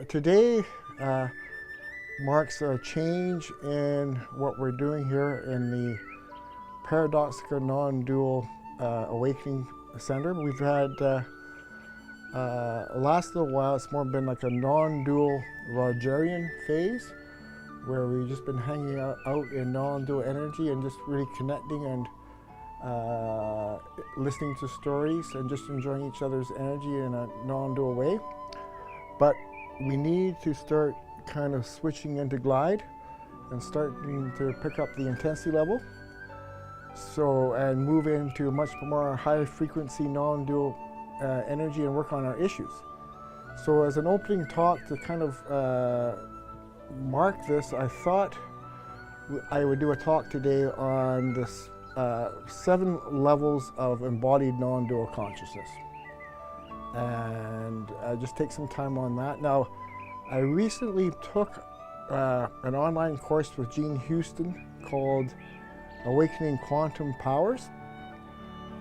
Today marks a change in what we're doing here in the paradoxical non-dual awakening center. We've had last little while it's more been like a non-dual Rogerian phase where we've just been hanging out in non-dual energy and just really connecting and listening to stories and just enjoying each other's energy in a non-dual way. But we need to start kind of switching into glide and starting to pick up the intensity level. So, and move into a much more high frequency non-dual energy and work on our issues. So as an opening talk to kind of mark this, I thought I would do a talk today on this 7 levels of embodied non-dual consciousness. And just take some time on that. Now, I recently took an online course with Gene Houston called Awakening Quantum Powers.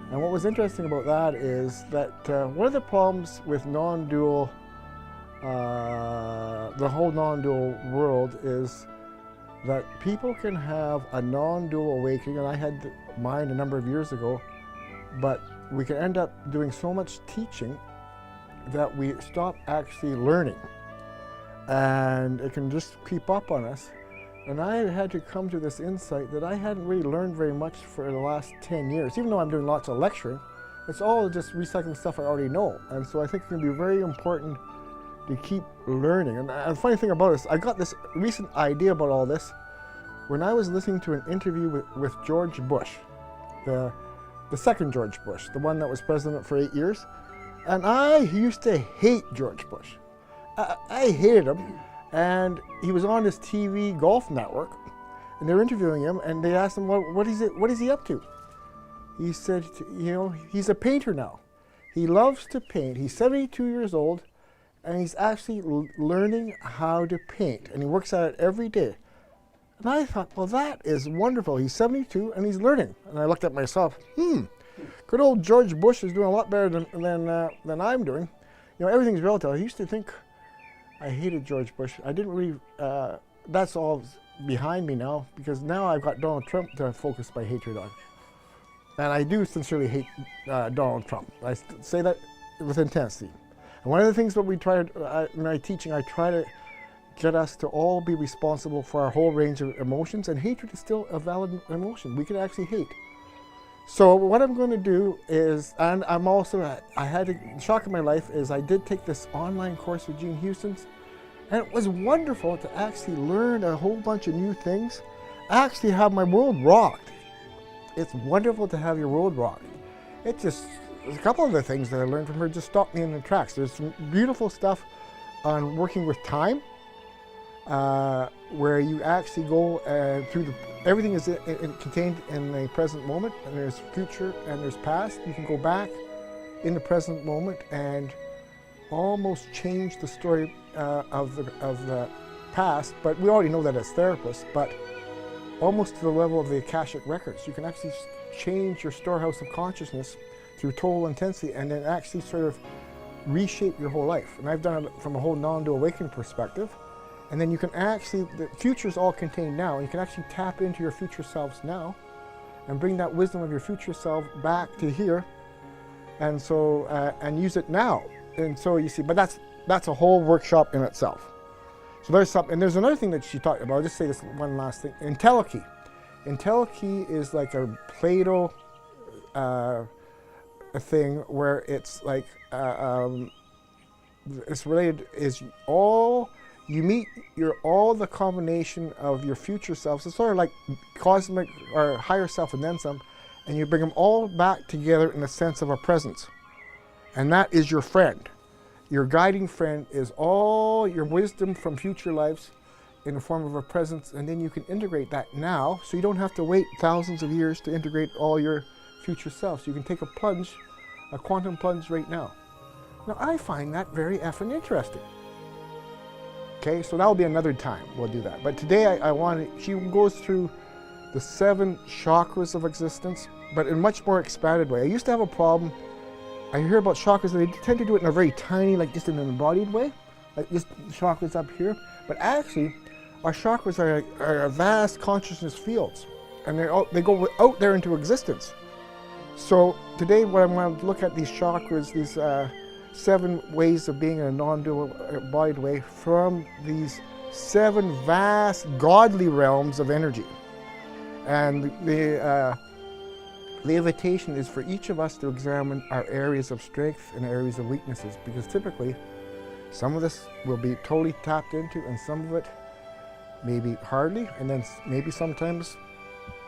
And what was interesting about that is that one of the problems with non-dual, the whole non-dual world is that people can have a non-dual awakening, and I had mine a number of years ago, but we can end up doing so much teaching that we stop actually learning. And it can just creep up on us. And I had to come to this insight that I hadn't really learned very much for the last 10 years. Even though I'm doing lots of lecturing, it's all just recycling stuff I already know. And so I think it can be very important to keep learning. And the funny thing about it is I got this recent idea about all this when I was listening to an interview with George Bush, the second George Bush, the one that was president for 8 years. And I used to hate George Bush. I hated him. And he was on this TV golf network, and they were interviewing him, and they asked him, what is he up to? He said, you know, he's a painter now. He loves to paint. He's 72 years old, and he's actually learning how to paint, and he works at it every day. And I thought, well, that is wonderful. He's 72, and he's learning. And I looked at myself, good old George Bush is doing a lot better than I'm doing. You know, everything's relative. I used to think I hated George Bush. I didn't really, that's all behind me now, because now I've got Donald Trump to focus my hatred on. And I do sincerely hate Donald Trump. I say that with intensity. And one of the things that we try to, in my teaching, I try to get us to all be responsible for our whole range of emotions, and hatred is still a valid emotion. We can actually hate. So what I'm going to do is, and I'm also, I had a shock in my life, is I did take this online course with Gene Houston's, and it was wonderful to actually learn a whole bunch of new things. I actually have my world rocked. It's wonderful to have your world rocked. It just, there's a couple of the things that I learned from her just stopped me in the tracks. There's some beautiful stuff on working with time, where you actually go through everything is contained in the present moment, and there's future and there's past. You can go back in the present moment and almost change the story of the past, but we already know that as therapists, but almost to the level of the Akashic records. You can actually change your storehouse of consciousness through total intensity and then actually sort of reshape your whole life. And I've done it from a whole non-dual awakening perspective. And then you can actually, the future is all contained now, and you can actually tap into your future selves now and bring that wisdom of your future self back to here, and so, and use it now. And so you see, but that's a whole workshop in itself. So there's something, and there's another thing that she talked about. I'll just say this one last thing. Entelechy. Entelechy is like a Plato a thing where it's like, it's related, is all, you meet all the combination of your future selves. It's sort of like cosmic or higher self and then some, and you bring them all back together in a sense of a presence. And that is your friend. Your guiding friend is all your wisdom from future lives in the form of a presence, and then you can integrate that now, so you don't have to wait thousands of years to integrate all your future selves. You can take a plunge, a quantum plunge right now. Now I find that very effing interesting. Okay, so that'll be another time we'll do that. But today I want to, she goes through the 7 chakras of existence, but in a much more expanded way. I used to have a problem. I hear about chakras, and they tend to do it in a very tiny, like just in an embodied way. like this chakras up here, but actually our chakras are vast consciousness fields, and they go out there into existence. So today what I'm going to look at these chakras, these 7 ways of being in a non-dual embodied way from these 7 vast godly realms of energy. And the invitation is for each of us to examine our areas of strength and areas of weaknesses, because typically some of this will be totally tapped into and some of it maybe hardly, and then maybe sometimes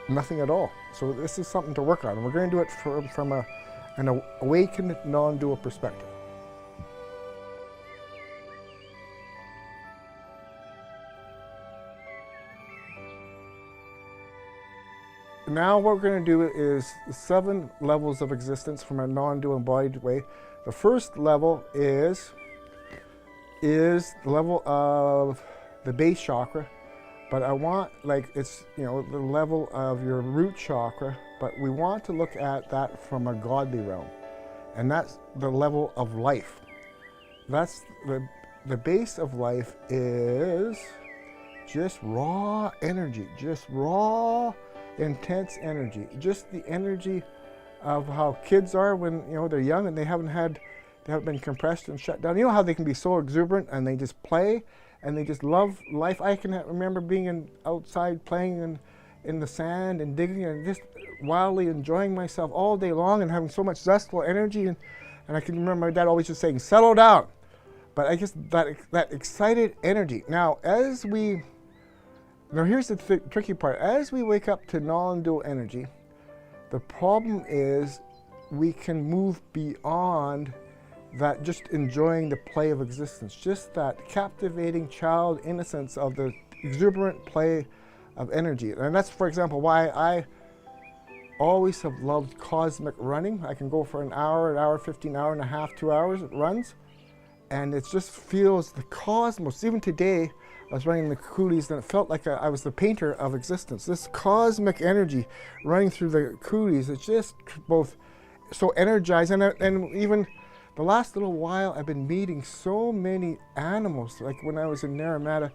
nothing at all. So this is something to work on, and we're going to do it from an awakened non-dual perspective. Now what we're going to do is 7 levels of existence from a non-dual embodied way. The first level is the level of the base chakra, but I want, like, it's, you know, the level of your root chakra, but we want to look at that from a godly realm, and that's the level of life. That's the base of life is just raw energy, just raw intense energy, just the energy of how kids are when, you know, they're young and they haven't been compressed and shut down. You know how they can be so exuberant and they just play and they just love life. I can remember being outside playing in the sand and digging and just wildly enjoying myself all day long and having so much zestful energy, and I can remember my dad always just saying, "Settle down." But I guess that excited energy. Now here's the tricky part. As we wake up to non-dual energy, the problem is we can move beyond that, just enjoying the play of existence, just that captivating child innocence of the exuberant play of energy. And that's, for example, why I always have loved cosmic running. I can go for an hour, 15, hour and a half, 2 hours, it runs. And it just feels the cosmos. Even today, I was running the coulees and it felt like I was the painter of existence. This cosmic energy running through the coulees, it's just both so energizing. And even the last little while, I've been meeting so many animals. Like when I was in Naramata,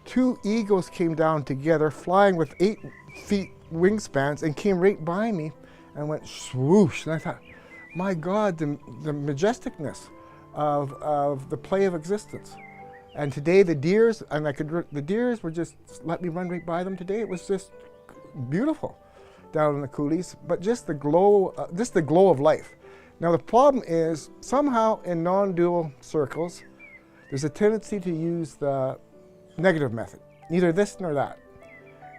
2 eagles came down together, flying with 8 feet wingspans, and came right by me and went swoosh. And I thought, my God, the majesticness of the play of existence. And today the deers, and the deers were just let me run right by them today. It was just beautiful down in the coulees, but just the glow of life. Now the problem is, somehow in non-dual circles, there's a tendency to use the negative method. Neither this nor that.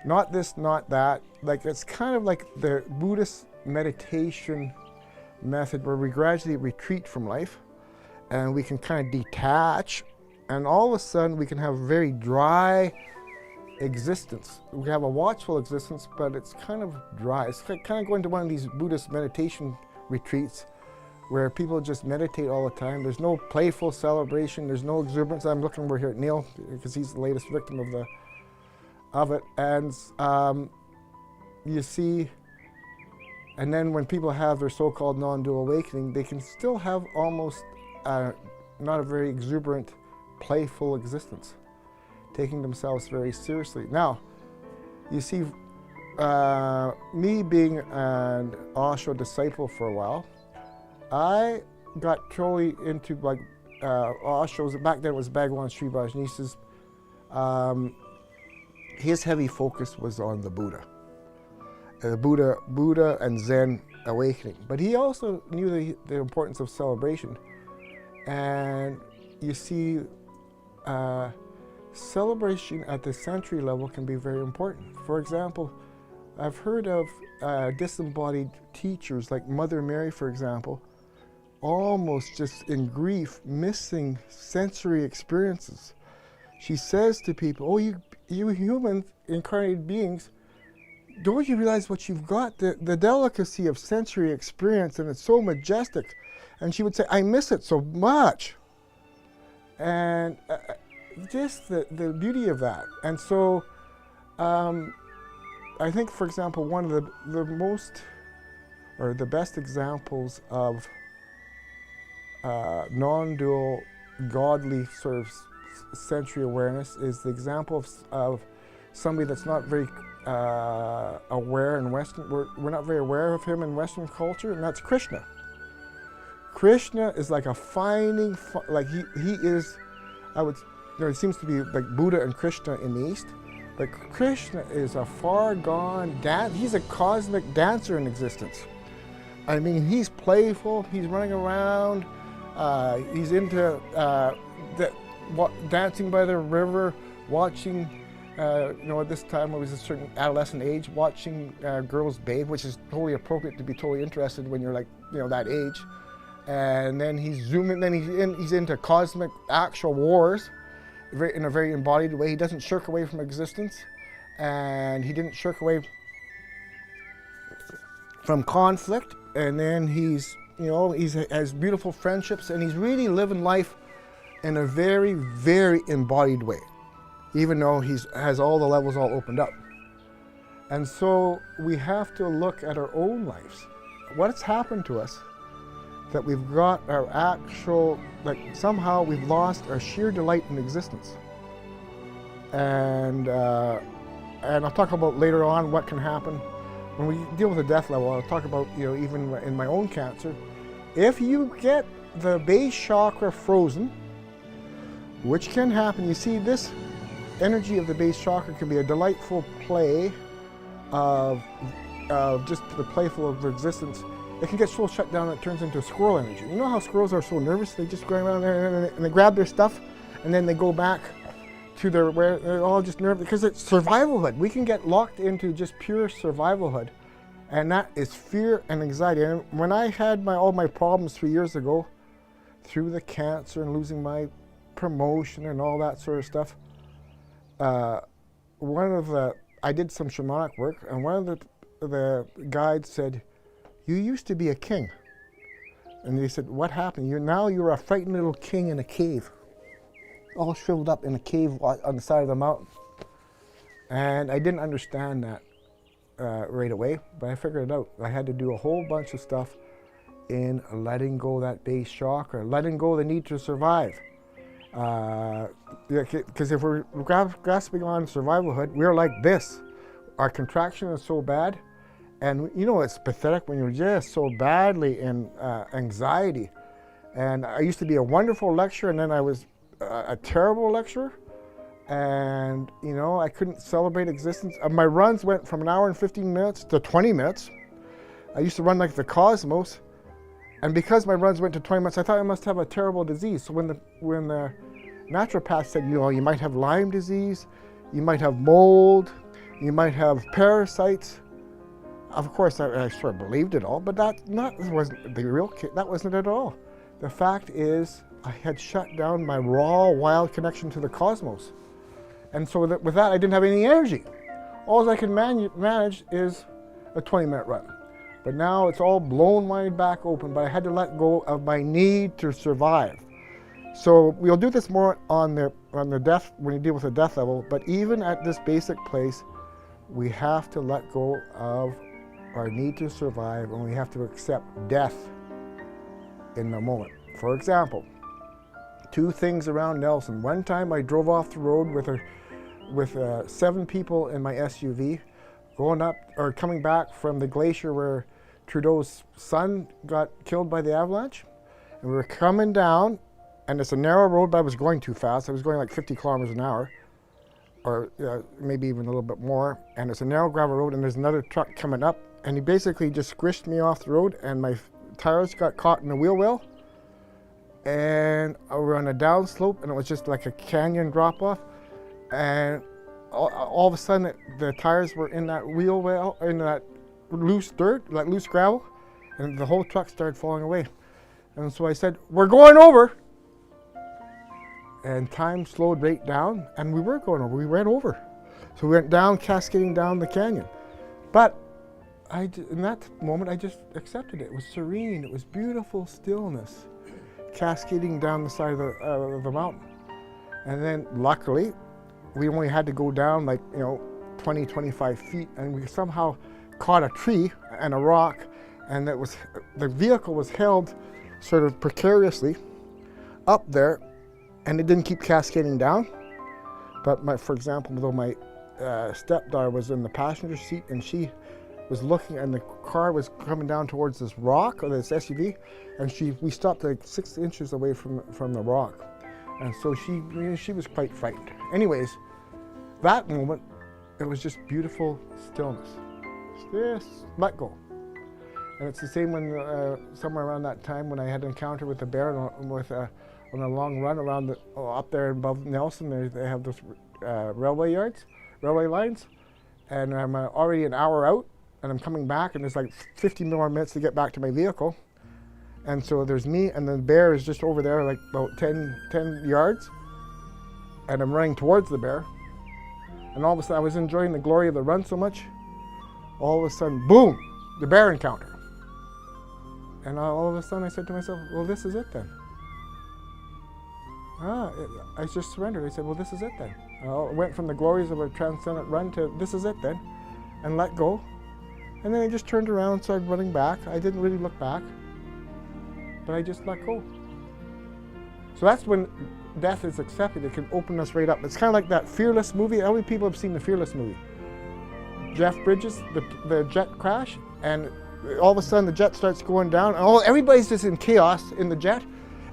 Not this, not that. Like, it's kind of like the Buddhist meditation method where we gradually retreat from life and we can kind of detach, and all of a sudden we can have a very dry existence. We have a watchful existence, but it's kind of dry. It's kind of going to one of these Buddhist meditation retreats where people just meditate all the time. There's no playful celebration. There's no exuberance. I'm looking over here at Neil because he's the latest victim of it. And you see, and then when people have their so-called non-dual awakening, they can still have almost not a very exuberant, playful existence, taking themselves very seriously. Now, you see, me being an Osho disciple for a while, I got totally into like Osho's. Back then it was Bhagwan Sri Rajneesh's. His heavy focus was on the Buddha, Buddha and Zen awakening. But he also knew the importance of celebration, and you see, celebration at the sensory level can be very important. For example, I've heard of disembodied teachers like Mother Mary, for example, almost just in grief, missing sensory experiences. She says to people, "Oh, you human incarnated beings, don't you realize what you've got? The delicacy of sensory experience, and it's so majestic." And she would say, "I miss it so much." And just the beauty of that. And so I think, for example, one of the most, or the best examples of non-dual godly sort of sensory awareness is the example of somebody that's not very aware in Western, we're not very aware of him in Western culture, and that's Krishna. Krishna is like a finding, like he is, he seems to be like Buddha and Krishna in the East, but Krishna is a far gone he's a cosmic dancer in existence. I mean, he's playful, he's running around, he's into dancing by the river, watching, at this time it was a certain adolescent age, watching girls bathe, which is totally appropriate to be totally interested when you're like, that age. And then he's zooming, then he's into cosmic actual wars in a very embodied way. He doesn't shirk away from existence, and he didn't shirk away from conflict. And then he has beautiful friendships, and he's really living life in a very, very embodied way, even though he has all the levels all opened up. And so we have to look at our own lives. What's happened to us that we've got our actual, somehow we've lost our sheer delight in existence. And I'll talk about later on what can happen when we deal with the death level. I'll talk about, even in my own cancer, if you get the base chakra frozen, which can happen, you see this energy of the base chakra can be a delightful play of just the playful of existence. It can get so shut down it turns into squirrel energy. You know how squirrels are so nervous? They just go around there and they grab their stuff and then they go back to where they're all just nervous because it's survivalhood. We can get locked into just pure survivalhood, and that is fear and anxiety. And when I had all my problems 3 years ago, through the cancer and losing my promotion and all that sort of stuff, I did some shamanic work, and one of the guides said, "You used to be a king." And they said, "What happened? You're a frightened little king in a cave, all shriveled up in a cave on the side of the mountain." And I didn't understand that right away, but I figured it out. I had to do a whole bunch of stuff in letting go of that base chakra, letting go of the need to survive. Because if we're grasping on survivalhood, we're like this. Our contraction is so bad. And it's pathetic when you're just so badly in anxiety. And I used to be a wonderful lecturer, and then I was a terrible lecturer. And, I couldn't celebrate existence. My runs went from 1 hour and 15 minutes to 20 minutes. I used to run like the cosmos. And because my runs went to 20 minutes, I thought I must have a terrible disease. So when the naturopath said, you might have Lyme disease, you might have mold, you might have parasites, of course, I sort of believed it all, but that wasn't the real case. That wasn't it at all. The fact is, I had shut down my raw, wild connection to the cosmos. And so with that, I didn't have any energy. All I can manage is a 20-minute run. But now it's all blown my back open, but I had to let go of my need to survive. So we'll do this more on the death, when you deal with the death level, but even at this basic place, we have to let go of our need to survive, and we have to accept death in the moment. For example, 2 things around Nelson. One time I drove off the road with 7 people in my SUV, coming back from the glacier where Trudeau's son got killed by the avalanche. And we were coming down, and it's a narrow road, but I was going too fast. I was going like 50 kilometers an hour, or maybe even a little bit more. And it's a narrow gravel road, and there's another truck coming up, and he basically just squished me off the road, and my tires got caught in the wheel well. And we were on a downslope, and it was just like a canyon drop off. And all of a sudden, the tires were in that wheel well, in that loose dirt, that loose gravel, and the whole truck started falling away. And so I said, "We're going over." And time slowed right down, and we were going over. We went over. So we went down, cascading down the canyon. But in that moment, I just accepted it. It was serene. It was beautiful stillness, cascading down the side of the mountain. And then, luckily, we only had to go down 20, 25 feet, and we somehow caught a tree and a rock, and the vehicle was held sort of precariously up there, and it didn't keep cascading down. But for example, though my stepdaughter was in the passenger seat and she was looking, and the car was coming down towards this rock, or this SUV, and we stopped like 6 inches away from the rock. And so she was quite frightened. Anyways, that moment, it was just beautiful stillness. Just let go. And it's the same when somewhere around that time when I had an encounter with a bear on a long run around up there above Nelson. They have those railway lines, and I'm already an hour out, and I'm coming back, and there's like 50 more minutes to get back to my vehicle. And so there's me, and the bear is just over there, like about 10 yards, and I'm running towards the bear. And all of a sudden, I was enjoying the glory of the run so much, all of a sudden, boom, the bear encounter. And all of a sudden I said to myself, well, this is it then. I just surrendered. I said, well, this is it then. I went from the glories of a transcendent run to this is it then, and let go. And then I just turned around and started running back. I didn't really look back, but I just let go. So that's when death is accepted. It can open us right up. It's kind of like that Fearless movie. How many people have seen the Fearless movie? Jeff Bridges, the jet crash, and all of a sudden the jet starts going down, and everybody's just in chaos in the jet,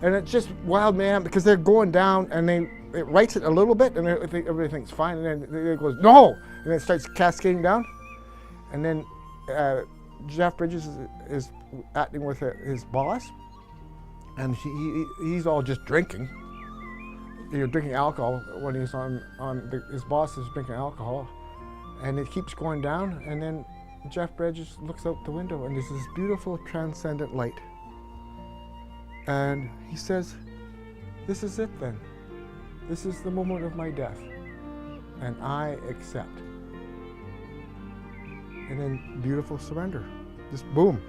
and it's just wild man because they're going down, and it rights it a little bit, and everything's fine, and then it goes no, and it starts cascading down, and then Jeff Bridges is acting with his boss, and he's all just drinking. You're drinking alcohol when he's his boss is drinking alcohol, and it keeps going down, and then Jeff Bridges looks out the window, and there's this beautiful transcendent light. And he says, this is it then. This is the moment of my death, and I accept. And then beautiful surrender, just boom.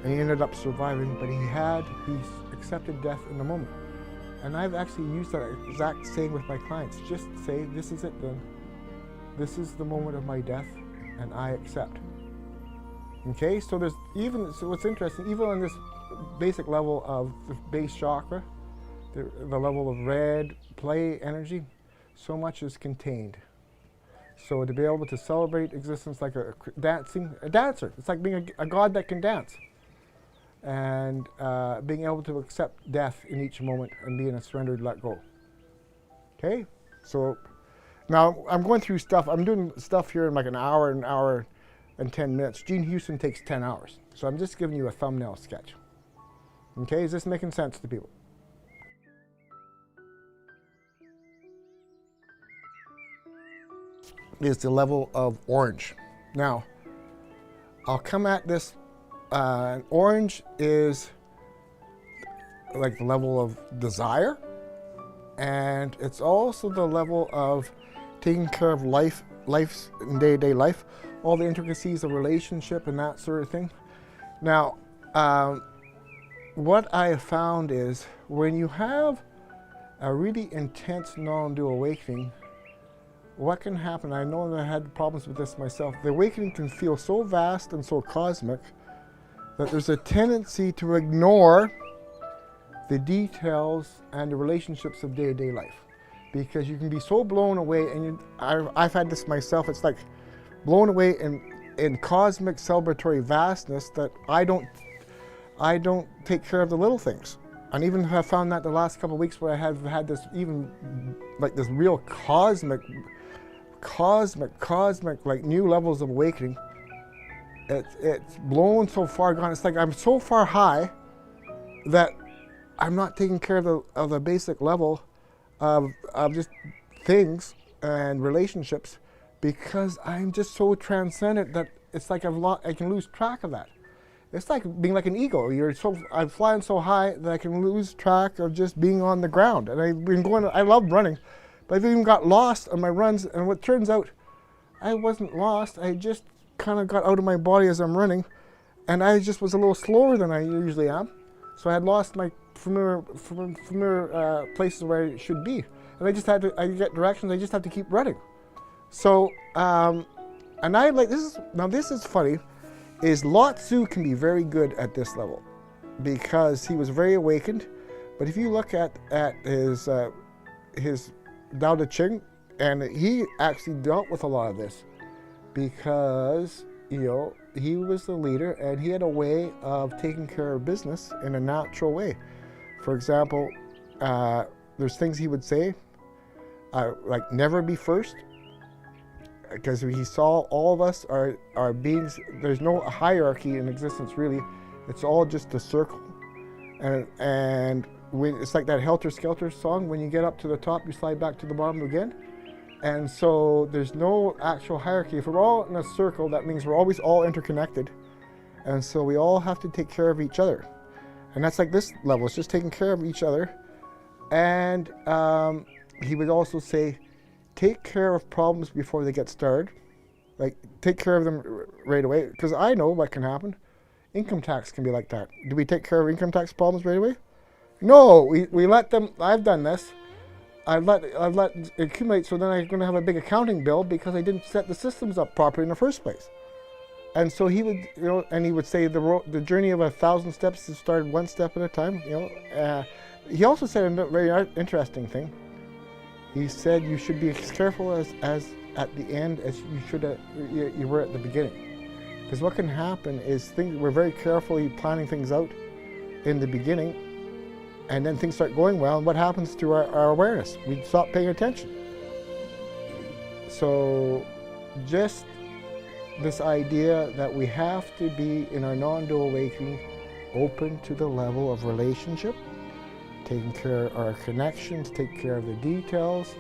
And he ended up surviving, but he accepted death in the moment. And I've actually used that exact saying with my clients. Just say, this is it then. This is the moment of my death, and I accept. Okay, so what's interesting, even on this basic level of the base chakra, the level of red play energy, so much is contained. So to be able to celebrate existence like a dancer, it's like being a god that can dance. And being able to accept death in each moment and be in a surrendered let go. Okay, so now I'm going through stuff. I'm doing stuff here in like an hour and 10 minutes. Gene Houston takes 10 hours. So I'm just giving you a thumbnail sketch. Okay, is this making sense to people? Is the level of orange. Now, I'll come at this. Orange is like the level of desire, and it's also the level of taking care of life's day-to-day life, all the intricacies of relationship and that sort of thing. Now, what I have found is when you have a really intense non-dual awakening, what can happen, I know that I had problems with this myself, the awakening can feel so vast and so cosmic that there's a tendency to ignore the details and the relationships of day-to-day life. Because you can be so blown away, and I've had this myself, it's like blown away in cosmic celebratory vastness that I don't take care of the little things. And even have found that the last couple of weeks where I have had this even like this real cosmic like new levels of awakening. It's blown so far gone. It's like I'm so far high that I'm not taking care of the basic level of just things and relationships because I'm just so transcendent that it's like I can lose track of that. It's like being like an eagle. I'm flying so high that I can lose track of just being on the ground. And I love running, but I've even got lost on my runs. And what turns out, I wasn't lost. I just kind of got out of my body as I'm running, and I just was a little slower than I usually am. So I had lost my familiar places where I should be, and I get directions. I just have to keep running. So, and I like this is now. This is funny. Is Lao Tzu can be very good at this level because he was very awakened, But if you look at his Tao Te Ching, and he actually dealt with a lot of this because, you know, he was the leader and he had a way of taking care of business in a natural way. For example, there's things he would say, like never be first, because he saw all of us are beings. There's no hierarchy in existence really. It's all just a circle. And when, it's like that Helter Skelter song, when you get up to the top, you slide back to the bottom again. And so there's no actual hierarchy. If we're all in a circle, that means we're always all interconnected. And so we all have to take care of each other. And that's like this level, it's just taking care of each other. And he would also say, take care of problems before they get started. Like, take care of them right away. Because I know what can happen. Income tax can be like that. Do we take care of income tax problems right away? No, we let them. I've done this. I've let it accumulate, so then I'm going to have a big accounting bill because I didn't set the systems up properly in the first place. And so he would, you know, and he would say the journey of 1,000 steps is started one step at a time. You know, he also said a very interesting thing. He said you should be as careful as at the end as you should you were at the beginning, because what can happen is we're very carefully planning things out in the beginning, and then things start going well, and what happens to our awareness? We stop paying attention. So just this idea that we have to be, in our non-dual awakening, open to the level of relationship, taking care of our connections, taking care of the details,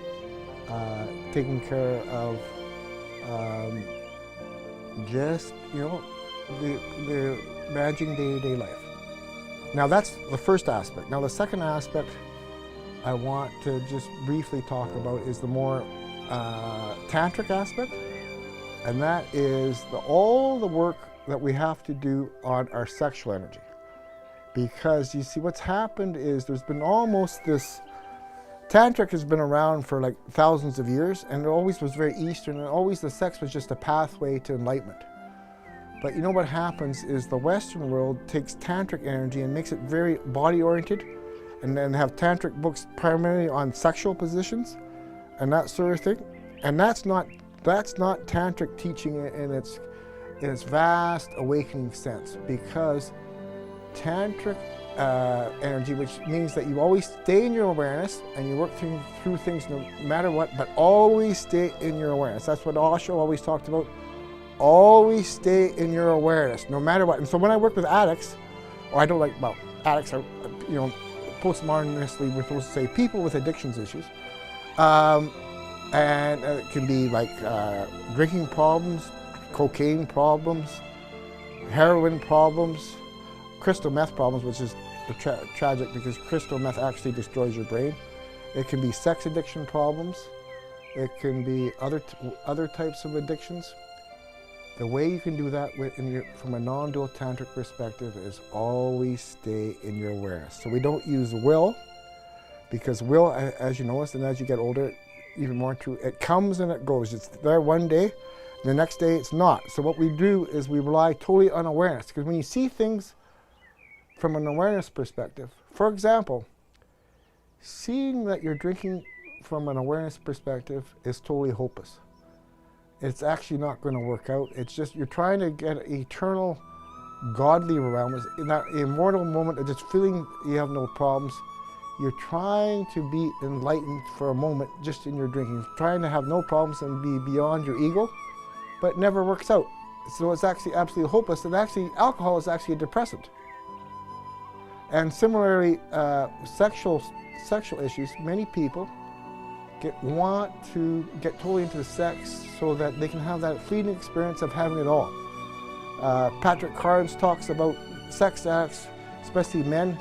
taking care of just, you know, the managing day-to-day life. Now that's the first aspect. Now the second aspect I want to just briefly talk about is the more tantric aspect, and that is all the work that we have to do on our sexual energy. Because you see, what's happened is there's been almost this, tantric has been around for like thousands of years, and it always was very Eastern, and always the sex was just a pathway to enlightenment. But you know what happens is the Western world takes tantric energy and makes it very body-oriented, and then have tantric books primarily on sexual positions and that sort of thing. And that's not tantric teaching in its vast awakening sense, because tantric energy, which means that you always stay in your awareness and you work through things no matter what, but always stay in your awareness. That's what Osho always talked about. Always stay in your awareness, no matter what. And so when I work with addicts, or I don't like, well, addicts are, you know, postmodernistically we're supposed to say people with addictions issues. And it can be like drinking problems, cocaine problems, heroin problems, crystal meth problems, which is tragic because crystal meth actually destroys your brain. It can be sex addiction problems. It can be other types of addictions. The way you can do that from a non-dual tantric perspective is always stay in your awareness. So we don't use will, because will, as you notice, and as you get older, even more true, it comes and it goes. It's there one day, the next day it's not. So what we do is we rely totally on awareness, because when you see things from an awareness perspective, for example, seeing that you're drinking from an awareness perspective is totally hopeless. It's actually not going to work out. It's just you're trying to get an eternal, godly realm, in that immortal moment of just feeling you have no problems. You're trying to be enlightened for a moment just in your drinking, trying to have no problems and be beyond your ego, but it never works out. So it's actually absolutely hopeless, and actually alcohol is actually a depressant. And similarly, sexual issues, many people want to get totally into the sex so that they can have that fleeting experience of having it all. Patrick Carnes talks about sex addicts, especially men,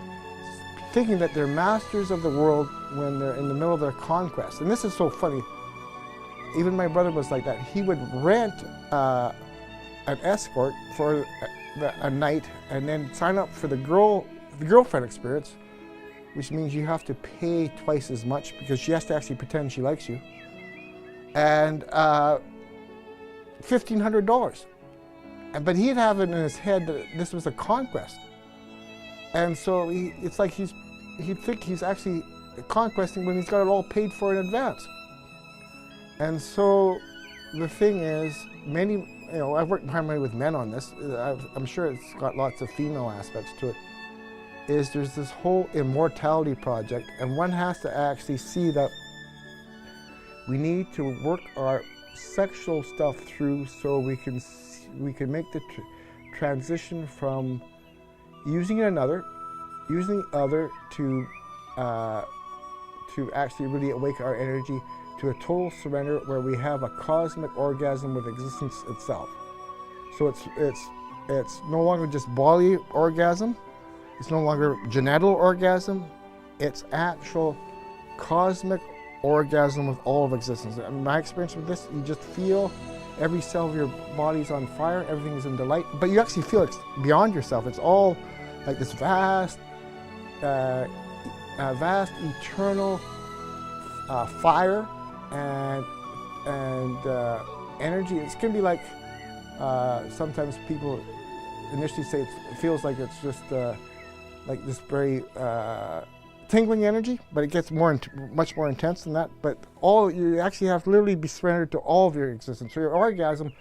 thinking that they're masters of the world when they're in the middle of their conquest. And this is so funny. Even my brother was like that. He would rent an escort for a night and then sign up for the girlfriend experience, which means you have to pay twice as much because she has to actually pretend she likes you. And $1,500. But he'd have it in his head that this was a conquest. And so it's like he's he'd think he's actually conquesting when he's got it all paid for in advance. And so the thing is, I've worked primarily with men on this. I'm sure it's got lots of female aspects to it. Is there's this whole immortality project, and one has to actually see that we need to work our sexual stuff through so we can make the transition from using the other to actually really awaken our energy to a total surrender where we have a cosmic orgasm with existence itself. So it's no longer just bodily orgasm, it's no longer genital orgasm, it's actual cosmic orgasm with all of existence. In my experience with this, you just feel every cell of your body's on fire, everything is in delight, but you actually feel it's beyond yourself. It's all like this vast eternal fire and energy. It's going to be like sometimes people initially say it feels like it's just like this very tingling energy, but it gets much more intense than that. But you actually have to literally be surrendered to all of your existence. So your orgasm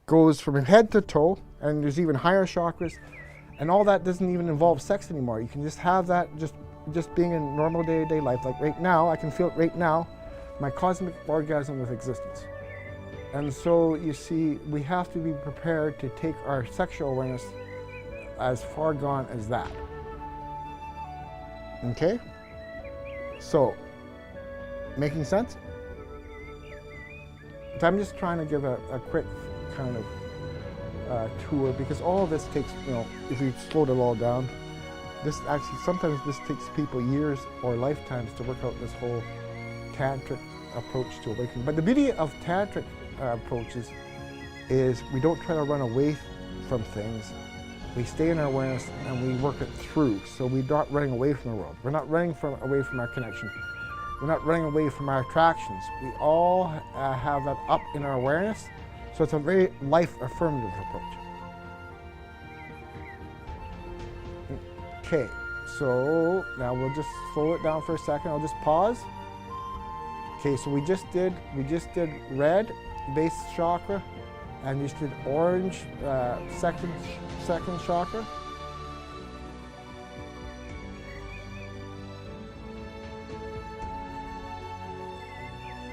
goes from head to toe, and there's even higher chakras, and all that doesn't even involve sex anymore. You can just have that just being in normal day-to-day life. Like right now, I can feel it right now, my cosmic orgasm with existence. And so you see, we have to be prepared to take our sexual awareness as far gone as that. Okay? So, making sense? So I'm just trying to give a quick kind of tour, because all of this takes, if you slowed it all down, sometimes this takes people years or lifetimes to work out this whole tantric approach to awakening. But the beauty of tantric approaches is we don't try to run away from things. We stay in our awareness and we work it through. So we're not running away from the world. We're not running away from our connection. We're not running away from our attractions. We all have that up in our awareness. So it's a very life affirmative approach. Okay, so now we'll just slow it down for a second. I'll just pause. Okay, so we just did red, base chakra, and we just did orange, second chakra.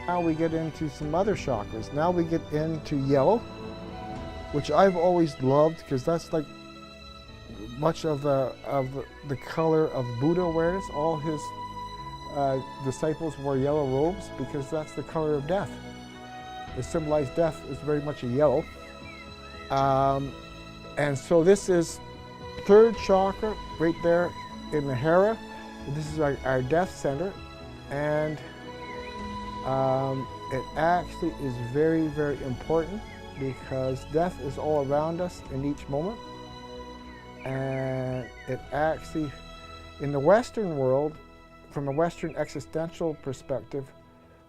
Now we get into some other chakras. Now we get into yellow, which I've always loved, because that's like much of the color of Buddha awareness. All his disciples wore yellow robes because that's the color of death. It symbolized death is very much a yellow. And so this is third chakra right there in the Hara. This is our death center, and it actually is very, very important because death is all around us in each moment. And it actually, in the Western world, from a Western existential perspective,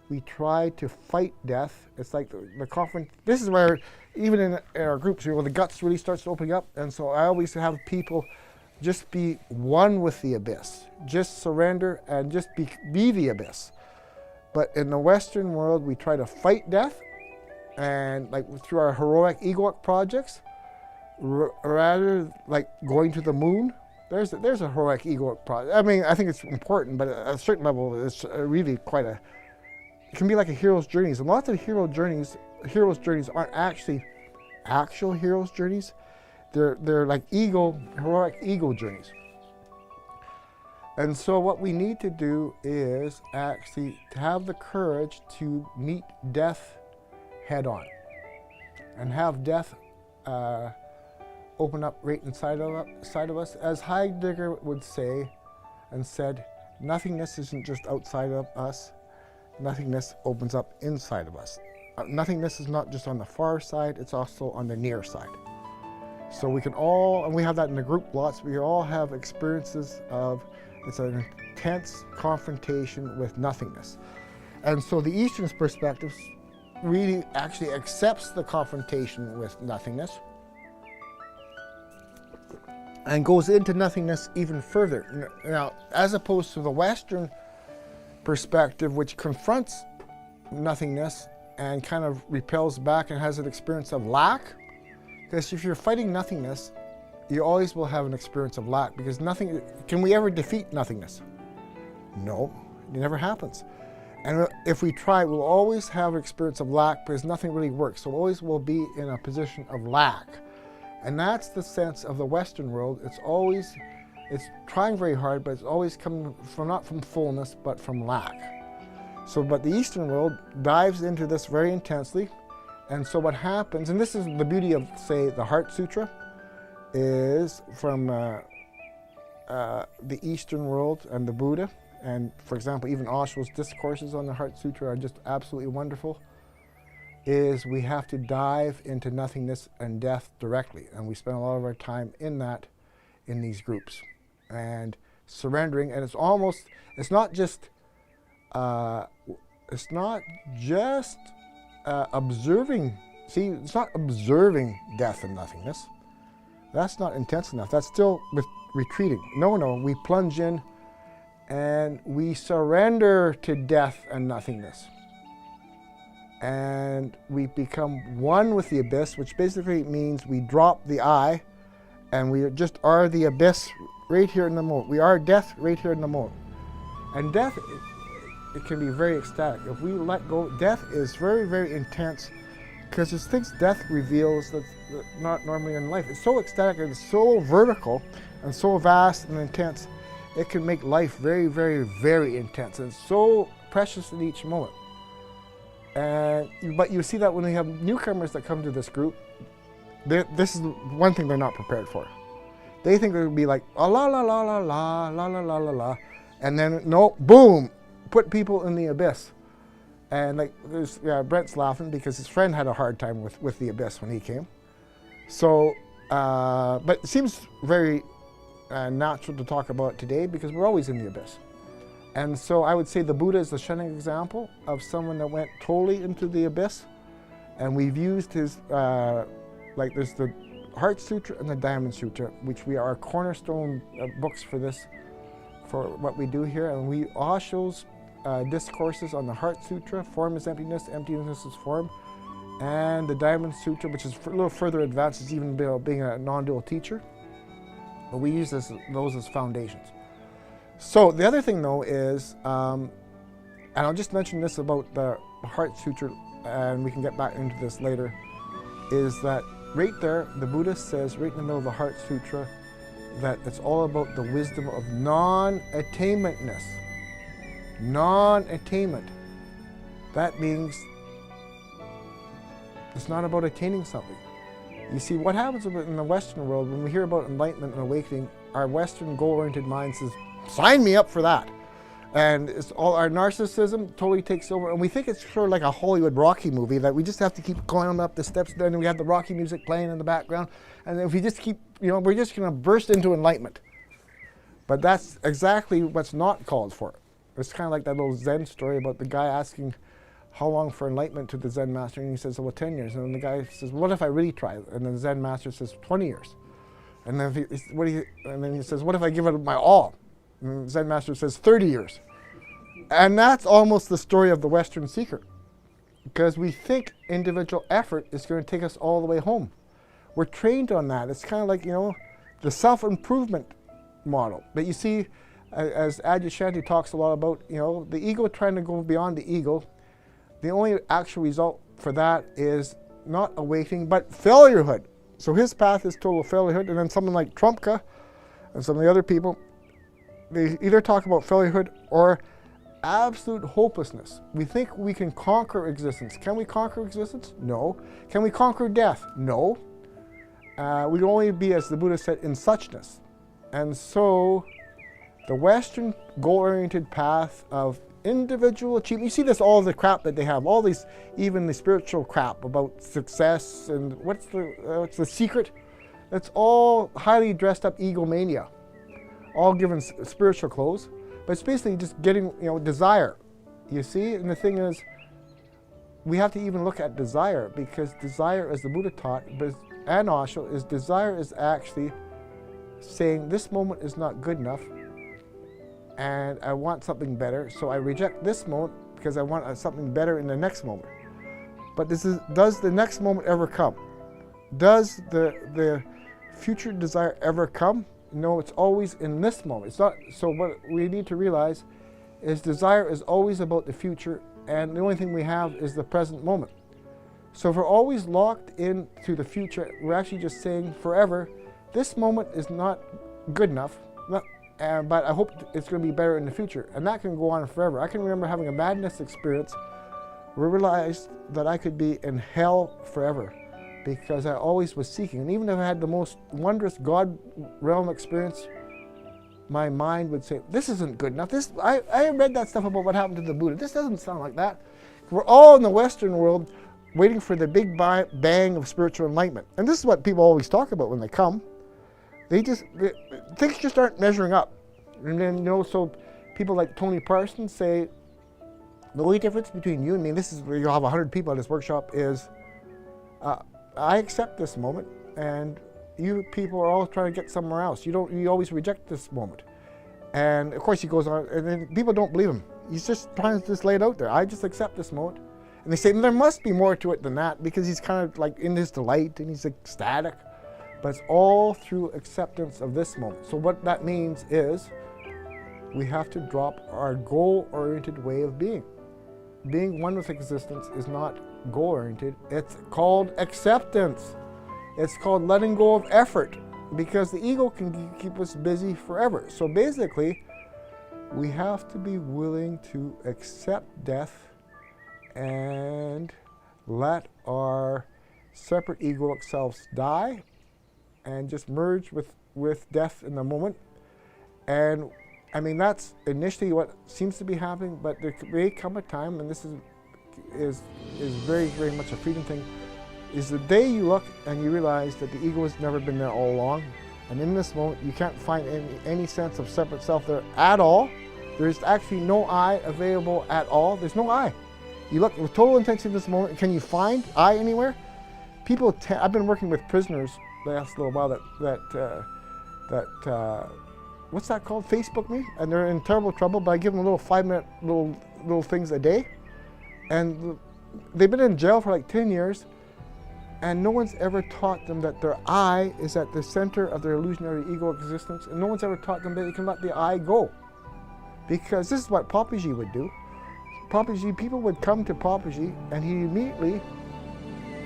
we try to fight death. It's like the coffin. This is where, even in our groups, the guts really starts opening up. And so I always have people just be one with the abyss. Just surrender and just be the abyss. But in the Western world, we try to fight death, and like through our heroic egoic projects, rather like going to the moon. There's a heroic egoic project. I mean, I think it's important, but at a certain level, it's really quite it can be like a hero's journeys. And lots of hero's journeys aren't actually actual hero's journeys. They're like heroic ego journeys. And so what we need to do is actually to have the courage to meet death head on, and have death open up right inside of us. As Heidegger would say and said, nothingness isn't just outside of us, nothingness opens up inside of us. Nothingness is not just on the far side, it's also on the near side. So we can all, and we have that in the group lots, we all have experiences of, it's an intense confrontation with nothingness. And so the Eastern perspective really actually accepts the confrontation with nothingness and goes into nothingness even further. Now, as opposed to the Western perspective, which confronts nothingness and kind of repels back and has an experience of lack, because if you're fighting nothingness, you always will have an experience of lack, because nothing, can we ever defeat nothingness? No, it never happens. And if we try, we'll always have an experience of lack because nothing really works. So always we'll be in a position of lack. And that's the sense of the Western world. It's trying very hard, but it's always coming from, not from fullness, but from lack. So, but the Eastern world dives into this very intensely. And so what happens, and this is the beauty of, say, the Heart Sutra, is from the Eastern world and the Buddha. And for example, even Osho's discourses on the Heart Sutra are just absolutely wonderful, is we have to dive into nothingness and death directly. And we spend a lot of our time in that, in these groups. And surrendering, and it's not just observing. See, it's not observing death and nothingness. That's not intense enough. That's still with retreating. No, we plunge in and we surrender to death and nothingness. And we become one with the abyss, which basically means we drop the I and we just are the abyss right here in the moment. We are death right here in the moment. And death, it can be very ecstatic. If we let go, death is very, very intense, because there's things death reveals that's not normally in life. It's so ecstatic and it's so vertical and so vast and intense. It can make life very, very, very intense, and so precious in each moment. But you see that when we have newcomers that come to this group, this is one thing they're not prepared for. They think it would be like, la la la la la la la la la la, and then no, boom, put people in the abyss. And like, Brent's laughing because his friend had a hard time with the abyss when he came. So, but it seems very natural to talk about it today because we're always in the abyss. And so I would say the Buddha is the shining example of someone that went totally into the abyss. And we've used his, like there's the Heart Sutra and the Diamond Sutra, which we are cornerstone books for this, for what we do here. And we Osho's discourses on the Heart Sutra, form is emptiness, emptiness is form, and the Diamond Sutra, which is a little further advanced, is even being a non-dual teacher. But we use those as foundations. So the other thing though is, and I'll just mention this about the Heart Sutra, and we can get back into this later, is that right there, the Buddha says right in the middle of the Heart Sutra that it's all about the wisdom of non-attainmentness. Non-attainment. That means it's not about attaining something. You see, what happens in the Western world, when we hear about enlightenment and awakening, our Western goal-oriented mind says, sign me up for that. And it's all our narcissism totally takes over, and we think it's sort of like a Hollywood Rocky movie, that we just have to keep going up the steps, then we have the Rocky music playing in the background, and if we just keep, we're just going to burst into enlightenment. But that's exactly what's not called for. It's kind of like that little Zen story about the guy asking how long for enlightenment to the Zen master, and he says, well, 10 years. And then the guy says, what if I really try? And then the Zen master says, 20 years. And then he says, what if I give it my all? And the Zen master says, 30 years. And that's almost the story of the Western seeker, because we think individual effort is going to take us all the way home. We're trained on that. It's kind of like, the self-improvement model. But you see, as Adyashanti talks a lot about, the ego trying to go beyond the ego, the only actual result for that is not awakening, but failurehood. So his path is total failurehood, and then someone like Trumka and some of the other people, they either talk about failurehood or absolute hopelessness. We think we can conquer existence. Can we conquer existence? No. Can we conquer death? No. We can only be, as the Buddha said, in suchness. And so the Western goal-oriented path of individual achievement, you see this, all the crap that they have, all these, even the spiritual crap about success and what's the secret? It's all highly dressed up egomania, all given spiritual clothes, but it's basically just getting, desire, you see? And the thing is, we have to even look at desire, because desire, as the Buddha taught, and Osho, desire is actually saying this moment is not good enough and I want something better, so I reject this moment because I want something better in the next moment. But does the next moment ever come? Does the future desire ever come? No, it's always in this moment. It's not. So what we need to realize is desire is always about the future, and the only thing we have is the present moment. So if we're always locked into the future, we're actually just saying forever, this moment is not good enough, but I hope it's going to be better in the future. And that can go on forever. I can remember having a madness experience where I realized that I could be in hell forever because I always was seeking. And even if I had the most wondrous God realm experience, my mind would say, this isn't good enough. I read that stuff about what happened to the Buddha. This doesn't sound like that. We're all in the Western world waiting for the big bang of spiritual enlightenment. And this is what people always talk about when they come. Things just aren't measuring up. And then, so people like Tony Parsons say, the only difference between you and me, this is where you'll have 100 people at this workshop, is I accept this moment, and you people are all trying to get somewhere else. You always reject this moment. And of course he goes on, and then people don't believe him. He's just trying to just lay it out there. I just accept this moment. And they say, there must be more to it than that, because he's kind of like in his delight and he's ecstatic. But it's all through acceptance of this moment. So what that means is we have to drop our goal-oriented way of being. Being one with existence is not goal-oriented. It's called acceptance. It's called letting go of effort, because the ego can keep us busy forever. So basically, we have to be willing to accept death and let our separate egoic selves die and just merge with death in the moment. And I mean, that's initially what seems to be happening, but there may come a time, and this is very, very much a freedom thing, is the day you look and you realize that the ego has never been there all along. And in this moment, you can't find any sense of separate self there at all. There's actually no I available at all. There's no I. You look with total intensity in this moment. Can you find I anywhere? People, I've been working with prisoners the last little while what's that called? Facebook me? And they're in terrible trouble, but I give them little 5-minute little things a day. And they've been in jail for like 10 years, and no one's ever taught them that their I is at the center of their illusionary ego existence, and no one's ever taught them that they can let the I go. Because this is what Papaji would do. Papaji, people would come to Papaji, and he immediately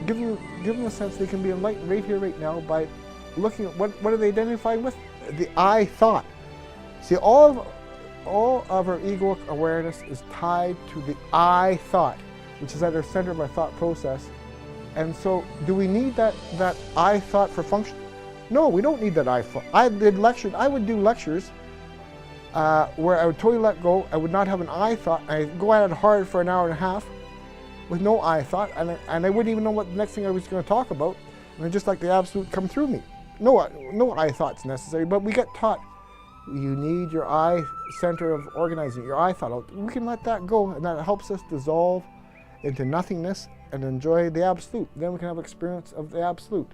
give them a sense they can be enlightened right here, right now, by looking at what are they identifying with? The I thought. See, all of our egoic awareness is tied to the I thought, which is at the center of our thought process. And so, do we need that I thought for function? No, we don't need that I thought. I would do lectures where I would totally let go. I would not have an I thought. I'd go at it hard for an hour and a half with no I thought, and I wouldn't even know what the next thing I was going to talk about. And I'd just like the absolute come through me. No I thought's necessary, but we get taught you need your I center of organizing, your I thought out. We can let that go, and that helps us dissolve into nothingness and enjoy the absolute. Then we can have experience of the absolute.